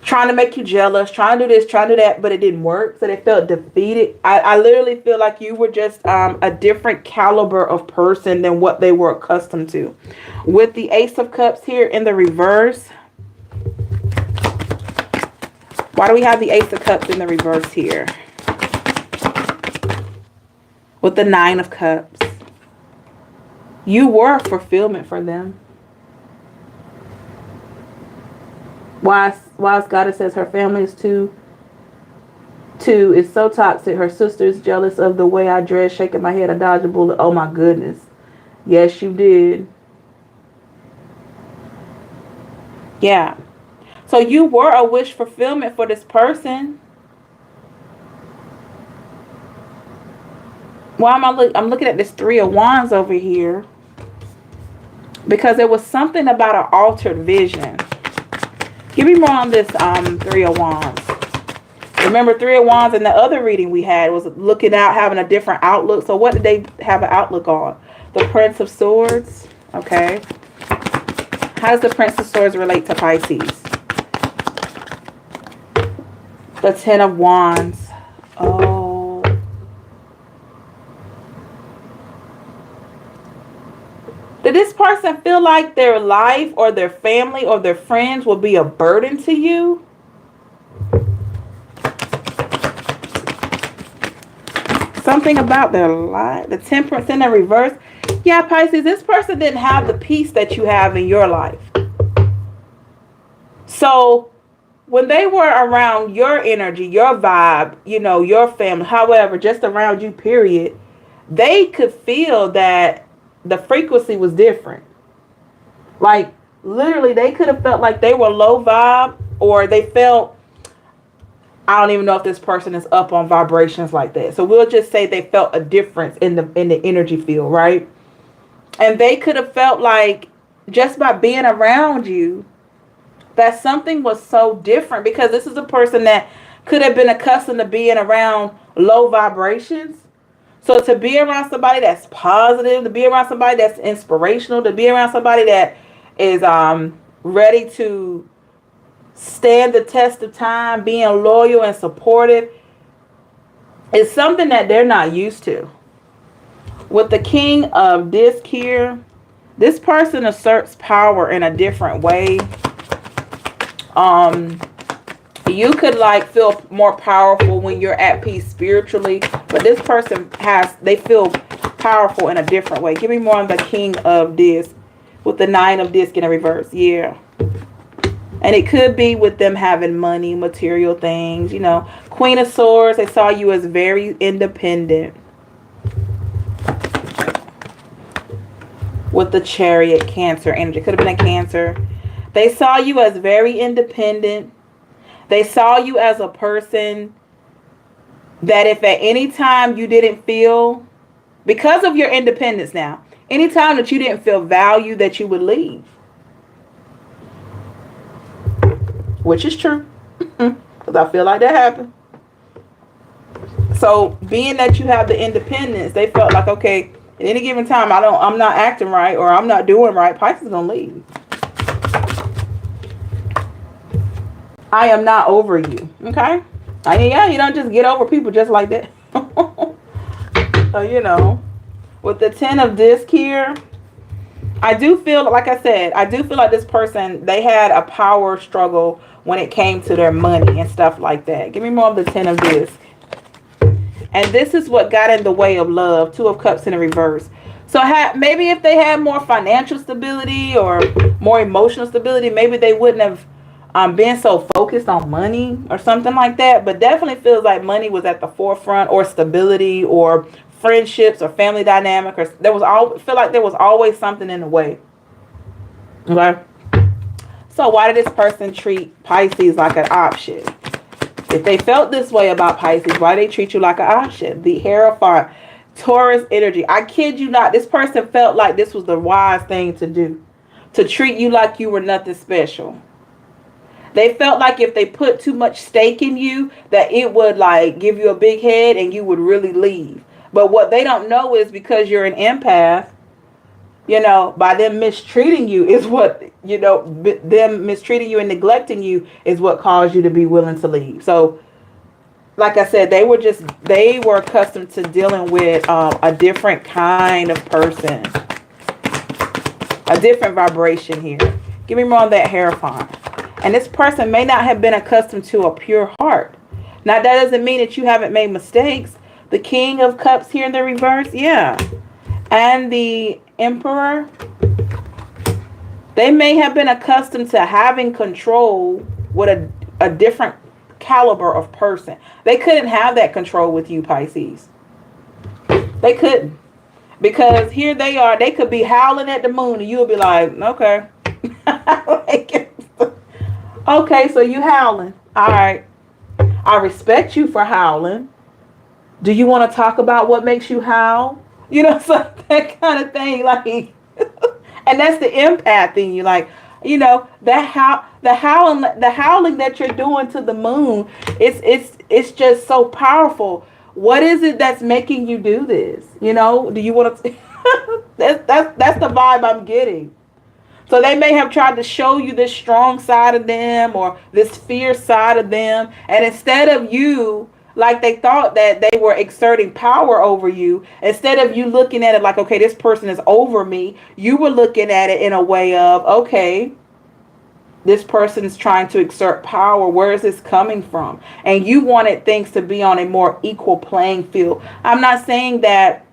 trying to make you jealous, trying to do this, trying to do that, but it didn't work. So they felt defeated. I literally feel like you were just a different caliber of person than what they were accustomed to. With the Ace of Cups here in the reverse. Why do we have the Ace of Cups in the reverse here? With the Nine of Cups. You were a fulfillment for them. Wise Goddess says her family is too is so toxic. Her sister is jealous of the way I dress, shaking my head. I dodged a bullet. Oh my goodness. Yes, you did. Yeah. So you were a wish fulfillment for this person. Why am I'm looking at this Three of Wands over here. Because there was something about an altered vision. Give me more on this Three of Wands. Remember, Three of Wands in the other reading we had was looking out, having a different outlook. So what did they have an outlook on? The Prince of Swords. Okay. How does the Prince of Swords relate to Pisces? The Ten of Wands. Oh. Did this person feel like their life or their family or their friends will be a burden to you? Something about their life. The Temperance in the reverse. Yeah, Pisces, this person didn't have the peace that you have in your life. So when they were around your energy, your vibe, you know, your family, however, just around you, period, they could feel that the frequency was different. Like, literally, they could have felt like they were low vibe, or they felt, I don't even know if this person is up on vibrations like that. So we'll just say they felt a difference in the energy field, right? And they could have felt like, just by being around you, that something was so different, because this is a person that could have been accustomed to being around low vibrations. So to be around somebody that's positive, to be around somebody that's inspirational, to be around somebody that is ready to stand the test of time, being loyal and supportive, is something that they're not used to. With the King of Disc here, this person asserts power in a different way. You could like feel more powerful when you're at peace spiritually, but this person they feel powerful in a different way. Give me more on the King of Disc with the Nine of Disc in a reverse. Yeah. And it could be with them having money, material things, you know. Queen of Swords, they saw you as very independent. with the Chariot, Cancer energy. Could have been a Cancer. They saw you as very independent. They saw you as a person that if at any time you didn't feel, because of your independence now, anytime that you didn't feel value, that you would leave. Which is true. Because I feel like that happened. So being that you have the independence, they felt like, okay, at any given time, I'm not acting right, or I'm not doing right, Pisces is gonna leave. I am not over you. Okay? I mean, yeah, you don't just get over people just like that. So, you know, with the 10 of disc here, I do feel, like I said, I do feel like this person, they had a power struggle when it came to their money and stuff like that. Give me more of the 10 of disc. And this is what got in the way of love. 2 of cups in the reverse. So maybe if they had more financial stability or more emotional stability, maybe they wouldn't have been so focused on money or something like that. But definitely feels like money was at the forefront, or stability, or friendships, or family dynamic, or feel like there was always something in the way. Okay. So why did this person treat Pisces like an option? If they felt this way about Pisces, why they treat you like an option? The Hierophant, Taurus energy. I kid you not, this person felt like this was the wise thing to do, to treat you like you were nothing special. They felt like if they put too much stake in you, that it would like give you a big head and you would really leave. But what they don't know is, because you're an empath, you know, by them mistreating you is what, you know, them mistreating you and neglecting you is what caused you to be willing to leave. So, like I said, they were accustomed to dealing with a different kind of person, a different vibration here. Give me more on that Hierophant. And this person may not have been accustomed to a pure heart. Now, that doesn't mean that you haven't made mistakes. The King of Cups here in the reverse, yeah. And the Emperor, they may have been accustomed to having control with a different caliber of person. They couldn't have that control with you, Pisces. They couldn't. Because here they are, they could be howling at the moon and you'll be like, okay. Okay, so you howling. All right. I respect you for howling. Do you want to talk about what makes you howl? You know, so that kind of thing, like, and that's the empath in you, like, you know, the howling that you're doing to the moon, it's just so powerful. What is it that's making you do this? You know, do you want to? that's the vibe I'm getting. So they may have tried to show you this strong side of them or this fierce side of them, and instead of you, like they thought that they were exerting power over you, instead of you looking at it like, okay, this person is over me, you were looking at it in a way of, okay, this person is trying to exert power. Where is this coming from? And you wanted things to be on a more equal playing field. I'm not saying that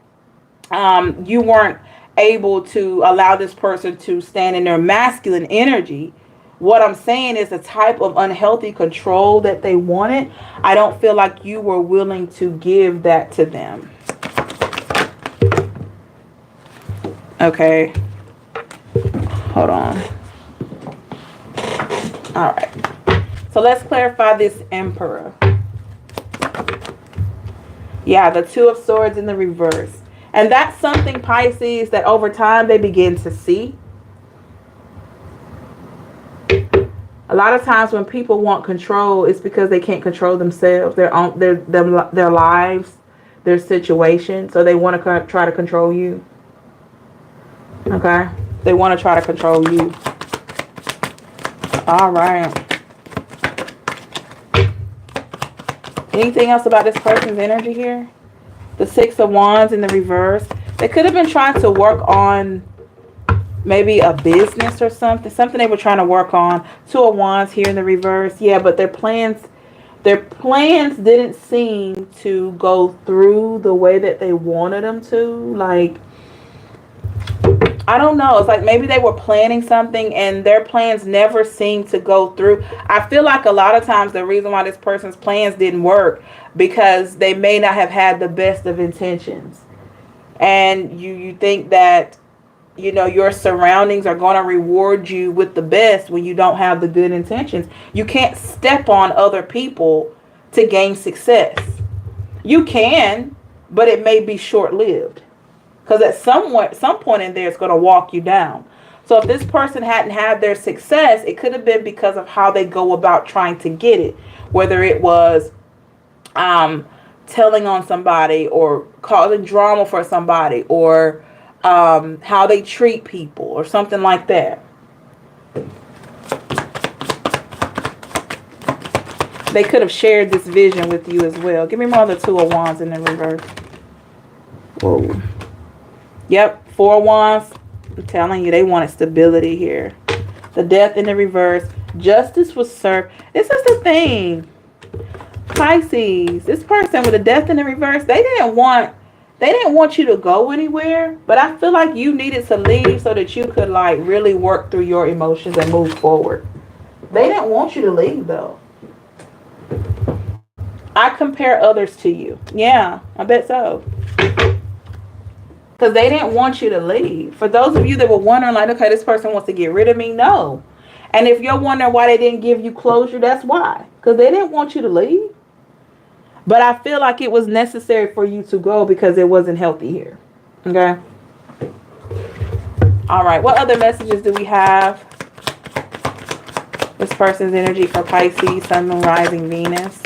you weren't able to allow this person to stand in their masculine energy. What I'm saying is the type of unhealthy control that they wanted, I don't feel like you were willing to give that to them. Okay. Hold on. All right. So let's clarify this Emperor. Yeah, the 2 of Swords in the reverse. And that's something, Pisces, that over time they begin to see. A lot of times when people want control, it's because they can't control themselves, their lives, their situation. So they want to try to control you. Okay? They want to try to control you. All right. Anything else about this person's energy here? The 6 of Wands in the reverse. They could have been trying to work on maybe a business or something they were trying to work on. 2 of Wands here in the reverse. Yeah, but their plans didn't seem to go through the way that they wanted them to. Like, I don't know. It's like maybe they were planning something and their plans never seemed to go through. I feel like a lot of times the reason why this person's plans didn't work, because they may not have had the best of intentions. And you think that you know, your surroundings are going to reward you with the best when you don't have the good intentions. You can't step on other people to gain success. You can, but it may be short-lived. Because at some point in there, it's going to walk you down. So if this person hadn't had their success, it could have been because of how they go about trying to get it. Whether it was telling on somebody, or causing drama for somebody, or how they treat people, or something like that. They could have shared this vision with you as well. Give me more of the Two of Wands in the reverse. Whoa. Yep, Four of Wands. I'm telling you, they wanted stability here. The Death in the reverse. Justice was served. This is the thing. Pisces, this person with the Death in the reverse, they didn't want you to go anywhere, but I feel like you needed to leave so that you could like really work through your emotions and move forward. They didn't want you to leave though. I compare others to you. Yeah, I bet so. Because they didn't want you to leave. For those of you that were wondering, like, okay, this person wants to get rid of me. No. And if you're wondering why they didn't give you closure, that's why. Because they didn't want you to leave. But I feel like it was necessary for you to go because it wasn't healthy here. Okay. All right. What other messages do we have? This person's energy for Pisces, Sun, Moon, Rising, Venus.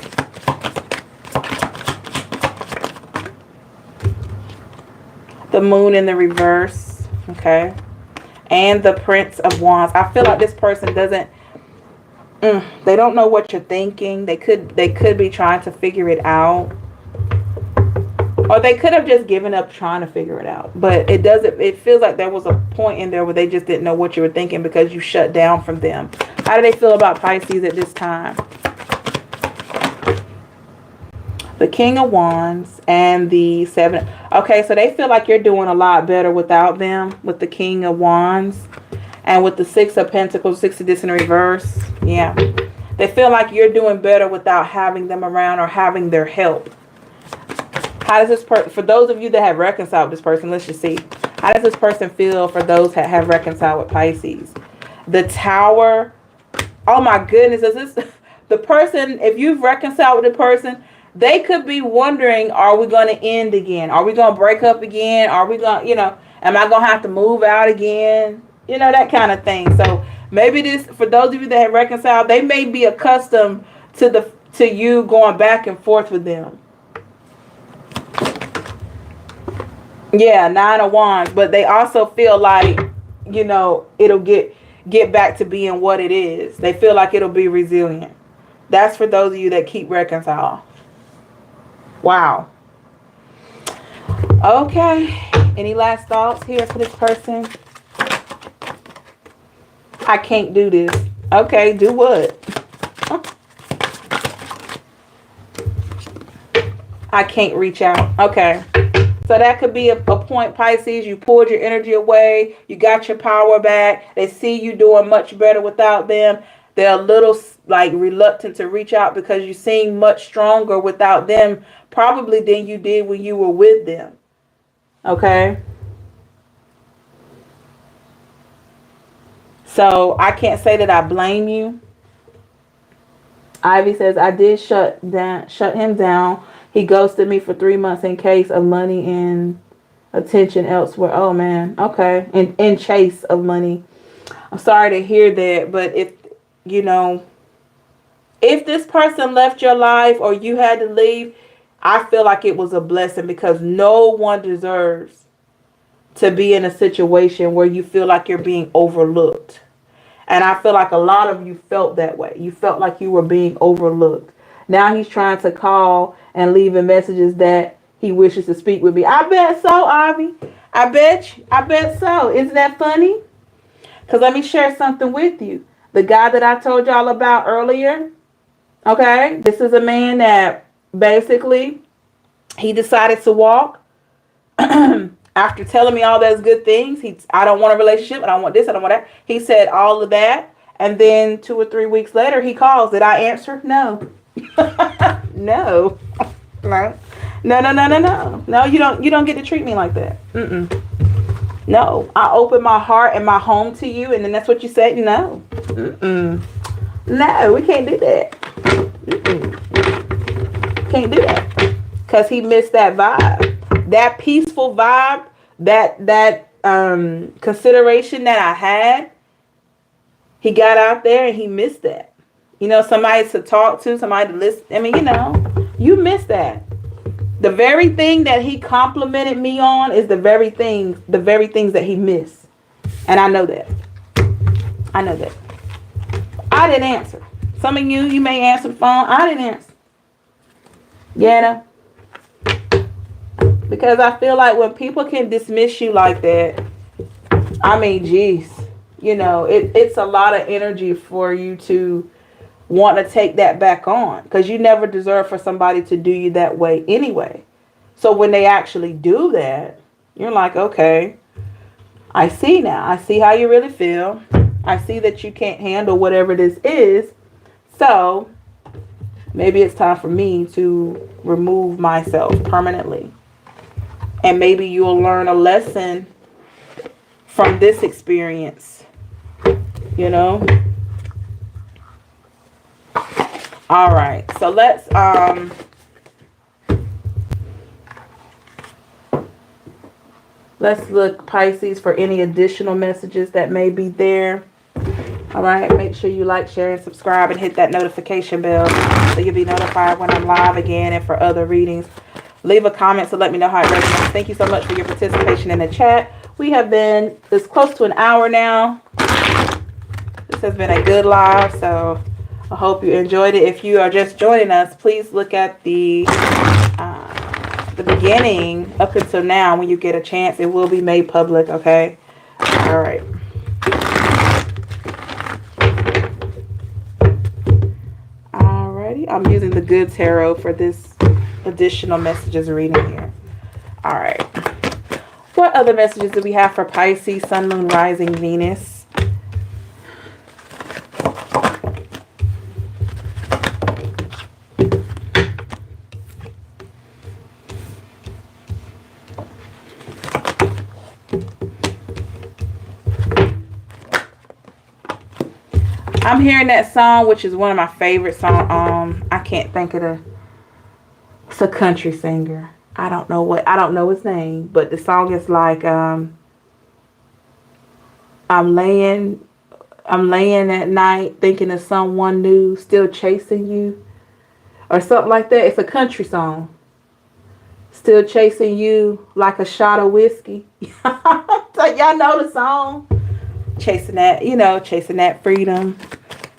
The Moon in the reverse. Okay. And the Prince of Wands. I feel like this person doesn't, they don't know what you're thinking. They could be trying to figure it out. Or they could have just given up trying to figure it out. But it feels like there was a point in there where they just didn't know what you were thinking because you shut down from them. How do they feel about Pisces at this time? The King of Wands and the Seven. Okay, so they feel like you're doing a lot better without them, with the King of Wands. And with the Six of Pentacles, Six of this in reverse. Yeah. They feel like you're doing better without having them around or having their help. How does this person, for those of you that have reconciled with this person, let's just see. How does this person feel for those that have reconciled with Pisces? The Tower. Oh my goodness. Is this the person, if you've reconciled with the person, they could be wondering, are we going to end again? Are we going to break up again? Are we going to, you know, am I going to have to move out again? You know, that kind of thing. So maybe this, for those of you that have reconciled, they may be accustomed to you going back and forth with them. Yeah, Nine of Wands. But they also feel like, you know, it'll get back to being what it is. They feel like it'll be resilient. That's for those of you that keep reconciled. Wow. Okay. Any last thoughts here for this person? I can't do this. Okay, do what? I can't reach out. Okay. So that could be a point, Pisces. You pulled your energy away. You got your power back. They see you doing much better without them. They're a little like reluctant to reach out because you seem much stronger without them probably than you did when you were with them. Okay. So I can't say that I blame you. Ivy says, I did shut him down. He ghosted me for 3 months in case of money and attention elsewhere. Oh man. Okay. In chase of money. I'm sorry to hear that, but if you know, if this person left your life or you had to leave, I feel like it was a blessing because no one deserves to be in a situation where you feel like you're being overlooked. And I feel like a lot of you felt that way. You felt like you were being overlooked. Now he's trying to call and leaving messages that he wishes to speak with me. I bet so, Ivy. I bet so. Isn't that funny? Because let me share something with you. The guy that I told y'all about earlier, okay, this is a man that basically, he decided to walk after telling me all those good things. I don't want a relationship. I don't want this. I don't want that. He said all of that. And then 2 or 3 weeks later, he calls. Did I answer? No. No. No. No, you don't get to treat me like that. No, I open my heart and my home to you, and then that's what you said? No. No, we can't do that. Can't do that. Because he missed that vibe. That peaceful vibe, that consideration that I had, he got out there and he missed that. You know, somebody to talk to, somebody to listen. I mean, you know, you missed that. The very thing that he complimented me on is the very things that he missed. And I know that. I know that. I didn't answer. Some of you may answer the phone. I didn't answer. Yeah, because I feel like when people can dismiss you like that, I mean, geez, you know, it's a lot of energy for you to want to take that back on, because you never deserve for somebody to do you that way anyway. So when they actually do that, you're like, okay, I see now. I see how you really feel. I see that you can't handle whatever this is. So maybe it's time for me to remove myself permanently. And maybe you'll learn a lesson from this experience, you know? All right, so let's look, Pisces, for any additional messages that may be there. All right, make sure you like, share, and subscribe, and hit that notification bell so you'll be notified when I'm live again and for other readings. Leave a comment to let me know how it resonates. Thank you so much for your participation in the chat. We have been, it's close to an hour now. This has been a good live, so I hope you enjoyed it. If you are just joining us, please look at the beginning up until now when you get a chance. It will be made public, okay? All right. Alrighty. I'm using the Good Tarot for this additional messages reading here. All right. What other messages do we have for Pisces, Sun, Moon, Rising, Venus? I'm hearing that song, which is one of my favorite songs. I can't think of it's a country singer. I don't know his name, but the song is like, I'm laying at night thinking of someone new, still chasing you, or something like that. It's a country song. Still chasing you like a shot of whiskey. So y'all know the song. Chasing that, you know, chasing that freedom,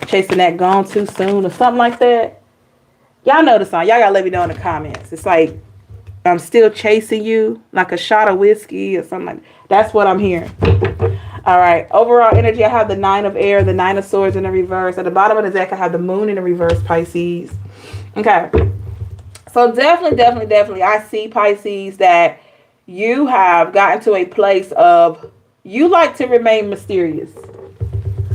chasing that gone too soon, or something like that. Y'all know the song. Y'all gotta let me know in the comments. It's like, I'm still chasing you like a shot of whiskey or something like that. That's what I'm hearing. All right. Overall energy, I have the Nine of Air, the Nine of Swords in the reverse. At the bottom of the deck, I have the Moon in the reverse, Pisces. Okay. So definitely, I see, Pisces, that you have gotten to a place of, you like to remain mysterious.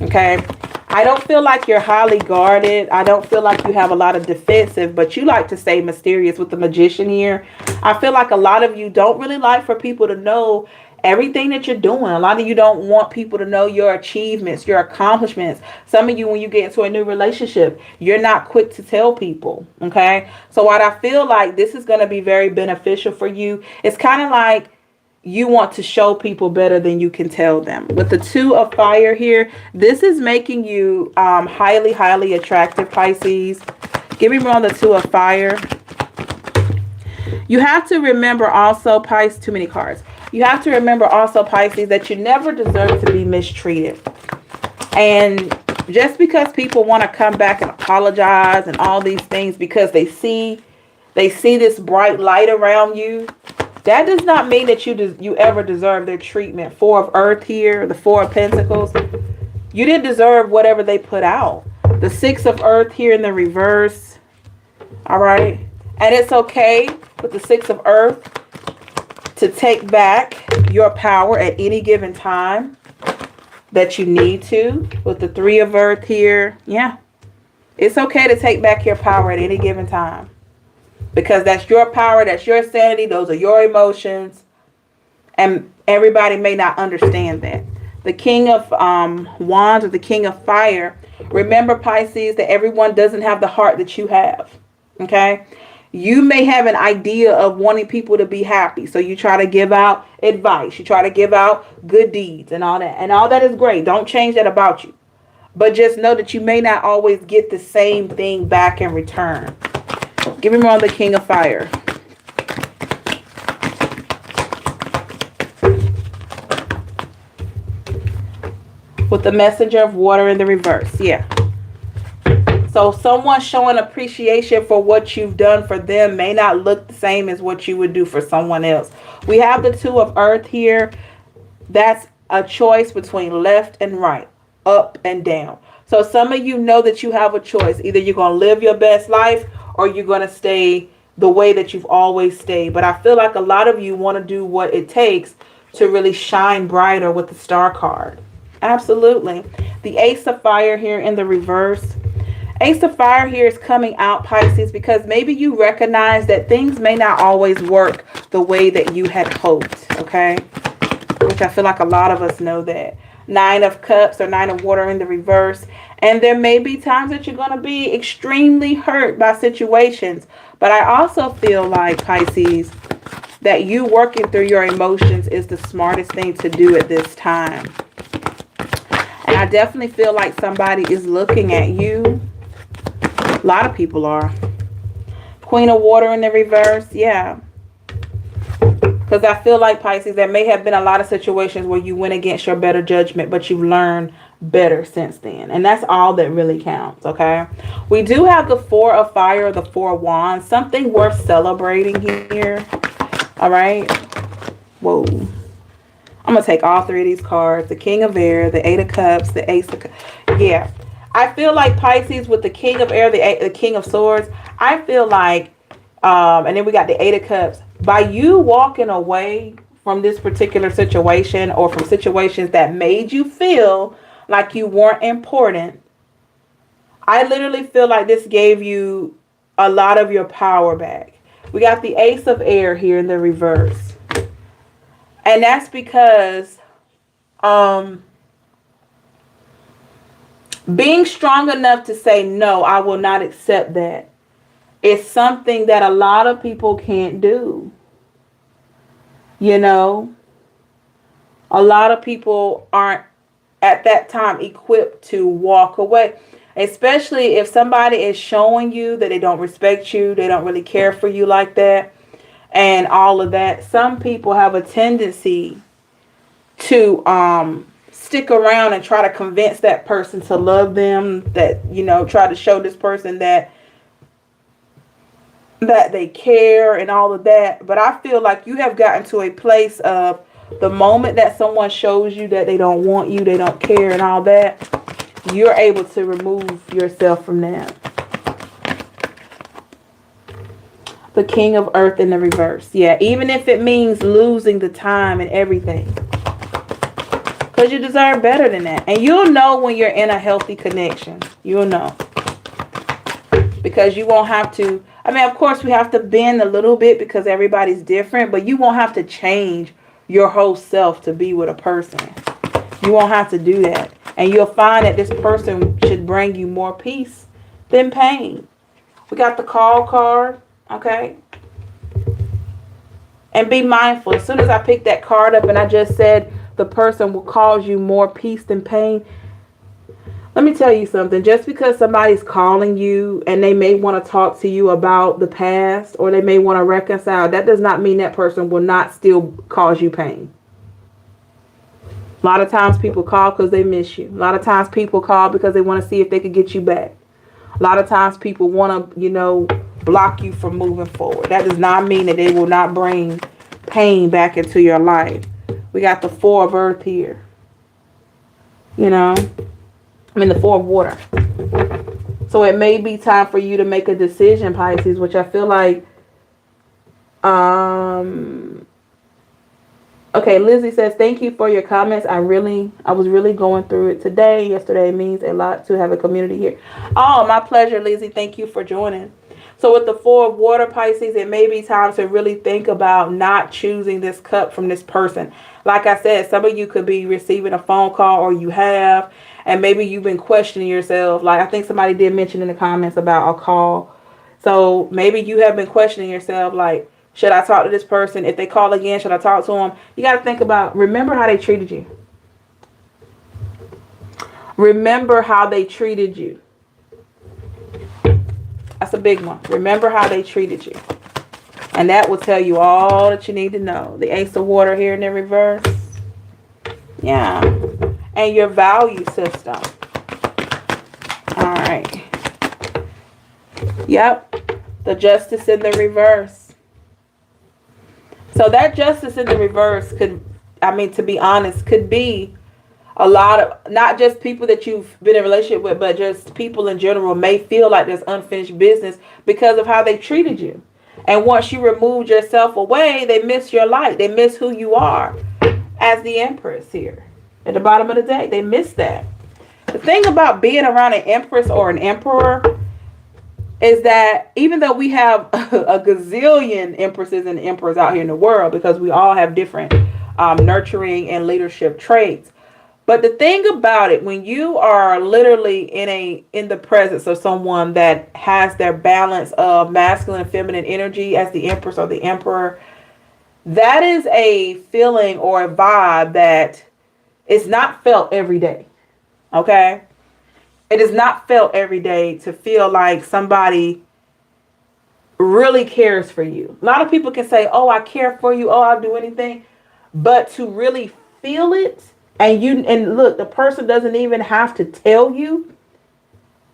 Okay. I don't feel like you're highly guarded. I don't feel like you have a lot of defensive, but you like to stay mysterious with the Magician here. I feel like a lot of you don't really like for people to know everything that you're doing. A lot of you don't want people to know your achievements, your accomplishments. Some of you, when you get into a new relationship, you're not quick to tell people. Okay. So what I feel like this is going to be very beneficial for you. It's kind of like you want to show people better than you can tell them. With the Two of Fire here, this is making you highly attractive, Pisces. Give me more on the Two of Fire. You have to remember also, Pisces, too many cards. You have to remember also, Pisces, that you never deserve to be mistreated. And just because people want to come back and apologize and all these things because they see this bright light around you, that does not mean that you ever deserve their treatment. Four of Earth here, the Four of Pentacles. You didn't deserve whatever they put out. The Six of Earth here in the reverse. All right. And it's okay with the Six of Earth to take back your power at any given time that you need to. With the Three of Earth here. Yeah. It's okay to take back your power at any given time. Because that's your power, that's your sanity, those are your emotions. And Everybody may not understand that. The King of Wands or the King of Fire. Remember, Pisces, that everyone doesn't have the heart that you have. Okay? You may have an idea of wanting people to be happy. So you try to give out advice. You try to give out good deeds and all that. And all that is great. Don't change that about you. But just know that you may not always get the same thing back in return. Give me more on the King of Fire. With the Messenger of Water in the reverse. Yeah. So someone showing appreciation for what you've done for them may not look the same as what you would do for someone else. We have the Two of Earth here. That's a choice between left and right, up and down. So some of you know that you have a choice. Either you're going to live your best life or you're going to stay the way that you've always stayed. But I feel like a lot of you want to do what it takes to really shine brighter with the Star card. Absolutely. The Ace of Fire here in the reverse. Ace of Fire here is coming out, Pisces, because maybe you recognize that things may not always work the way that you had hoped, okay? Which I feel like a lot of us know that. Nine of Cups or Nine of Water in the reverse. And there may be times that you're going to be extremely hurt by situations. But I also feel like, Pisces, that you working through your emotions is the smartest thing to do at this time. And I definitely feel like somebody is looking at you. A lot of people are. Queen of Water in the reverse. Yeah. Because I feel like, Pisces, there may have been a lot of situations where you went against your better judgment, but you've learned better since then. And that's all that really counts, okay? We do have the Four of Fire, the Four of Wands. Something worth celebrating here. All right? Whoa. I'm going to take all three of these cards. The King of Air, the Eight of Cups, the Ace of Cups. Yeah. I feel like, Pisces, with the King of Air, the King of Swords, I feel like, and then we got the Eight of Cups. By you walking away from this particular situation or from situations that made you feel like you weren't important, I literally feel like this gave you a lot of your power back. We got the Ace of Air here in the reverse. And that's because being strong enough to say, no, I will not accept that, is something that a lot of people can't do. You know, a lot of people aren't at that time equipped to walk away, especially if somebody is showing you that they don't respect you, they don't really care for you like that, and all of that. Some people have a tendency to stick around and try to convince that person to love them, that, you know, try to show this person that they care and all of that. But I feel like you have gotten to a place of the moment that someone shows you that they don't want you, they don't care and all that, you're able to remove yourself from that. The King of Earth in the reverse. Yeah, even if it means losing the time and everything. Because you deserve better than that. And you'll know when you're in a healthy connection. You'll know. Because you won't have to. I mean, of course, we have to bend a little bit because everybody's different. But you won't have to change your whole self to be with a person. You won't have to do that. And you'll find that this person should bring you more peace than pain. We got the Call card. Okay. And be mindful. As soon as I picked that card up and I just said the person will cause you more peace than pain, let me tell you something. Just because somebody's calling you and they may want to talk to you about the past or they may want to reconcile, that does not mean that person will not still cause you pain. A lot of times people call because they miss you. A lot of times people call because they want to see if they could get you back. A lot of times people want to, you know, block you from moving forward. That does not mean that they will not bring pain back into your life. We got the Four of Earth here. You know, I mean the Four of Water. So it may be time for you to make a decision, Pisces, which I feel like, okay, Lizzie says, thank you for your comments. I was really going through it today. Yesterday means a lot to have a community here. Oh, my pleasure, Lizzie. Thank you for joining. So with the Four of Water, Pisces, it may be time to really think about not choosing this cup from this person. Like I said, some of you could be receiving a phone call, or you have, and maybe you've been questioning yourself. Like I think somebody did mention in the comments about a call. So maybe you have been questioning yourself, like, should I talk to this person? If they call again, should I talk to them? You got to think about, remember how they treated you. Remember how they treated you. That's a big one. Remember how they treated you. And that will tell you all that you need to know. The Ace of Water here in the reverse. Yeah. And your value system. All right. Yep. The Justice in the reverse. So that Justice in the reverse could, I mean, to be honest, could be a lot of, not just people that you've been in a relationship with, but just people in general may feel like there's unfinished business because of how they treated you. And once you removed yourself away, they miss your light. They miss who you are as the Empress here at the bottom of the deck. They miss that. The thing about being around an Empress or an Emperor is that even though we have a gazillion Empresses and Emperors out here in the world, because we all have different nurturing and leadership traits, but the thing about it, when you are literally in the presence of someone that has their balance of masculine and feminine energy as the Empress or the Emperor, that is a feeling or a vibe that is not felt every day. Okay? It is not felt every day to feel like somebody really cares for you. A lot of people can say, oh, I care for you. Oh, I'll do anything. But to really feel it, and look, the person doesn't even have to tell you.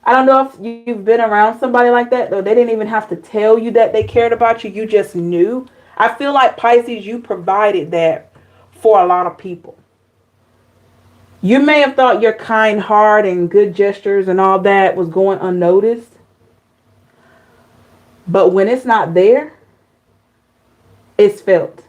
I don't know if you've been around somebody like that, though. They didn't even have to tell you that they cared about you. You just knew. I feel like, Pisces, you provided that for a lot of people. You may have thought your kind heart and good gestures and all that was going unnoticed. But when it's not there, it's felt.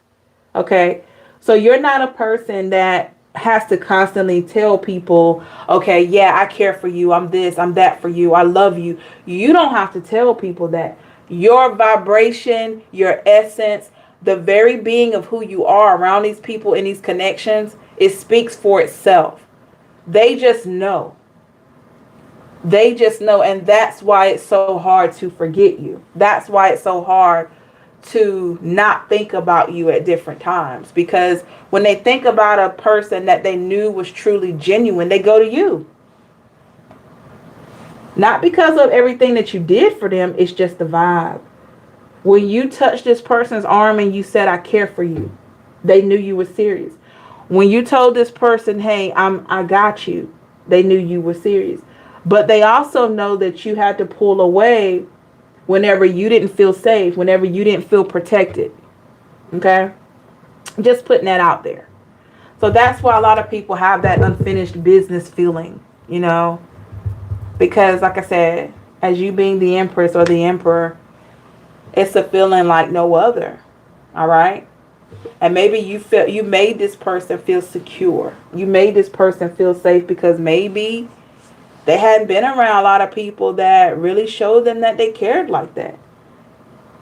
Okay? So you're not a person that has to constantly tell people, okay, yeah, I care for you. I'm this, I'm that for you. I love you. You don't have to tell people that. Your vibration, your essence, the very being of who you are around these people in these connections, it speaks for itself. They just know. They just know. And that's why it's so hard to forget you. That's why it's so hard to not think about you at different times. Because when they think about a person that they knew was truly genuine, they go to you. Not because of everything that you did for them. It's just the vibe. When you touched this person's arm and you said, I care for you, they knew you were serious. When you told this person, hey, I got you, they knew you were serious. But they also know that you had to pull away whenever you didn't feel safe, whenever you didn't feel protected. Okay? Just putting that out there. So that's why a lot of people have that unfinished business feeling, you know? Because like I said, as you being the Empress or the Emperor, it's a feeling like no other. All right? And maybe you made this person feel secure. You made this person feel safe because maybe they hadn't been around a lot of people that really showed them that they cared like that.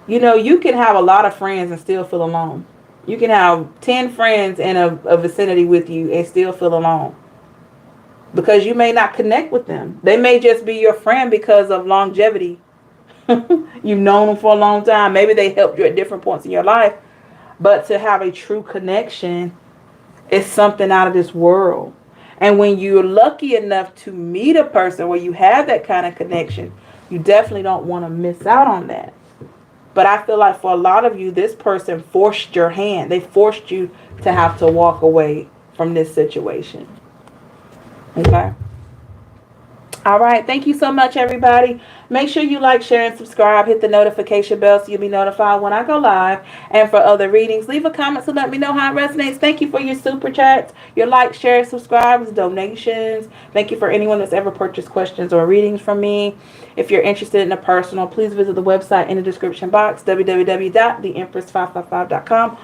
You know, you can have a lot of friends and still feel alone. You can have 10 friends in a vicinity with you and still feel alone. Because you may not connect with them. They may just be your friend because of longevity. You've known them for a long time. Maybe they helped you at different points in your life. But to have a true connection is something out of this world. And when you're lucky enough to meet a person where you have that kind of connection, you definitely don't want to miss out on that. But I feel like for a lot of you, this person forced your hand. They forced you to have to walk away from this situation. Okay? All right. Thank you so much, everybody. Make sure you like, share, and subscribe. Hit the notification bell so you'll be notified when I go live. And for other readings, leave a comment to let me know how it resonates. Thank you for your super chats, your likes, shares, subscribes, donations. Thank you for anyone that's ever purchased questions or readings from me. If you're interested in a personal, please visit the website in the description box, www.theempress555.com/.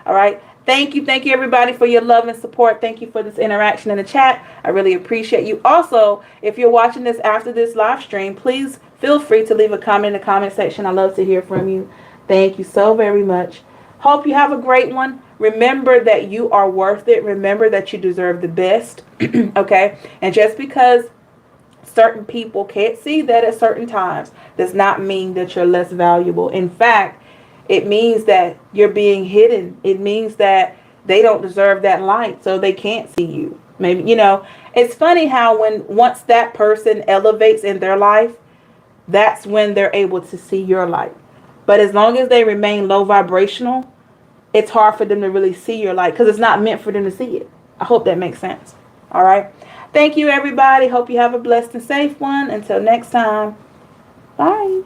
All right. Thank you everybody for your love and support. Thank you for this interaction in the chat. I really appreciate you. Also, if you're watching this after this live stream, please feel free to leave a comment in the comment section. I love to hear from you. Thank you so very much. Hope you have a great one. Remember that you are worth it. Remember that you deserve the best. Okay? And just because certain people can't see that at certain times does not mean that you're less valuable. In fact, it means that you're being hidden. It means that they don't deserve that light, so they can't see you. Maybe, you know, it's funny how once that person elevates in their life, that's when they're able to see your light. But as long as they remain low vibrational, it's hard for them to really see your light because it's not meant for them to see it. I hope that makes sense. All right. Thank you, everybody. Hope you have a blessed and safe one. Until next time. Bye.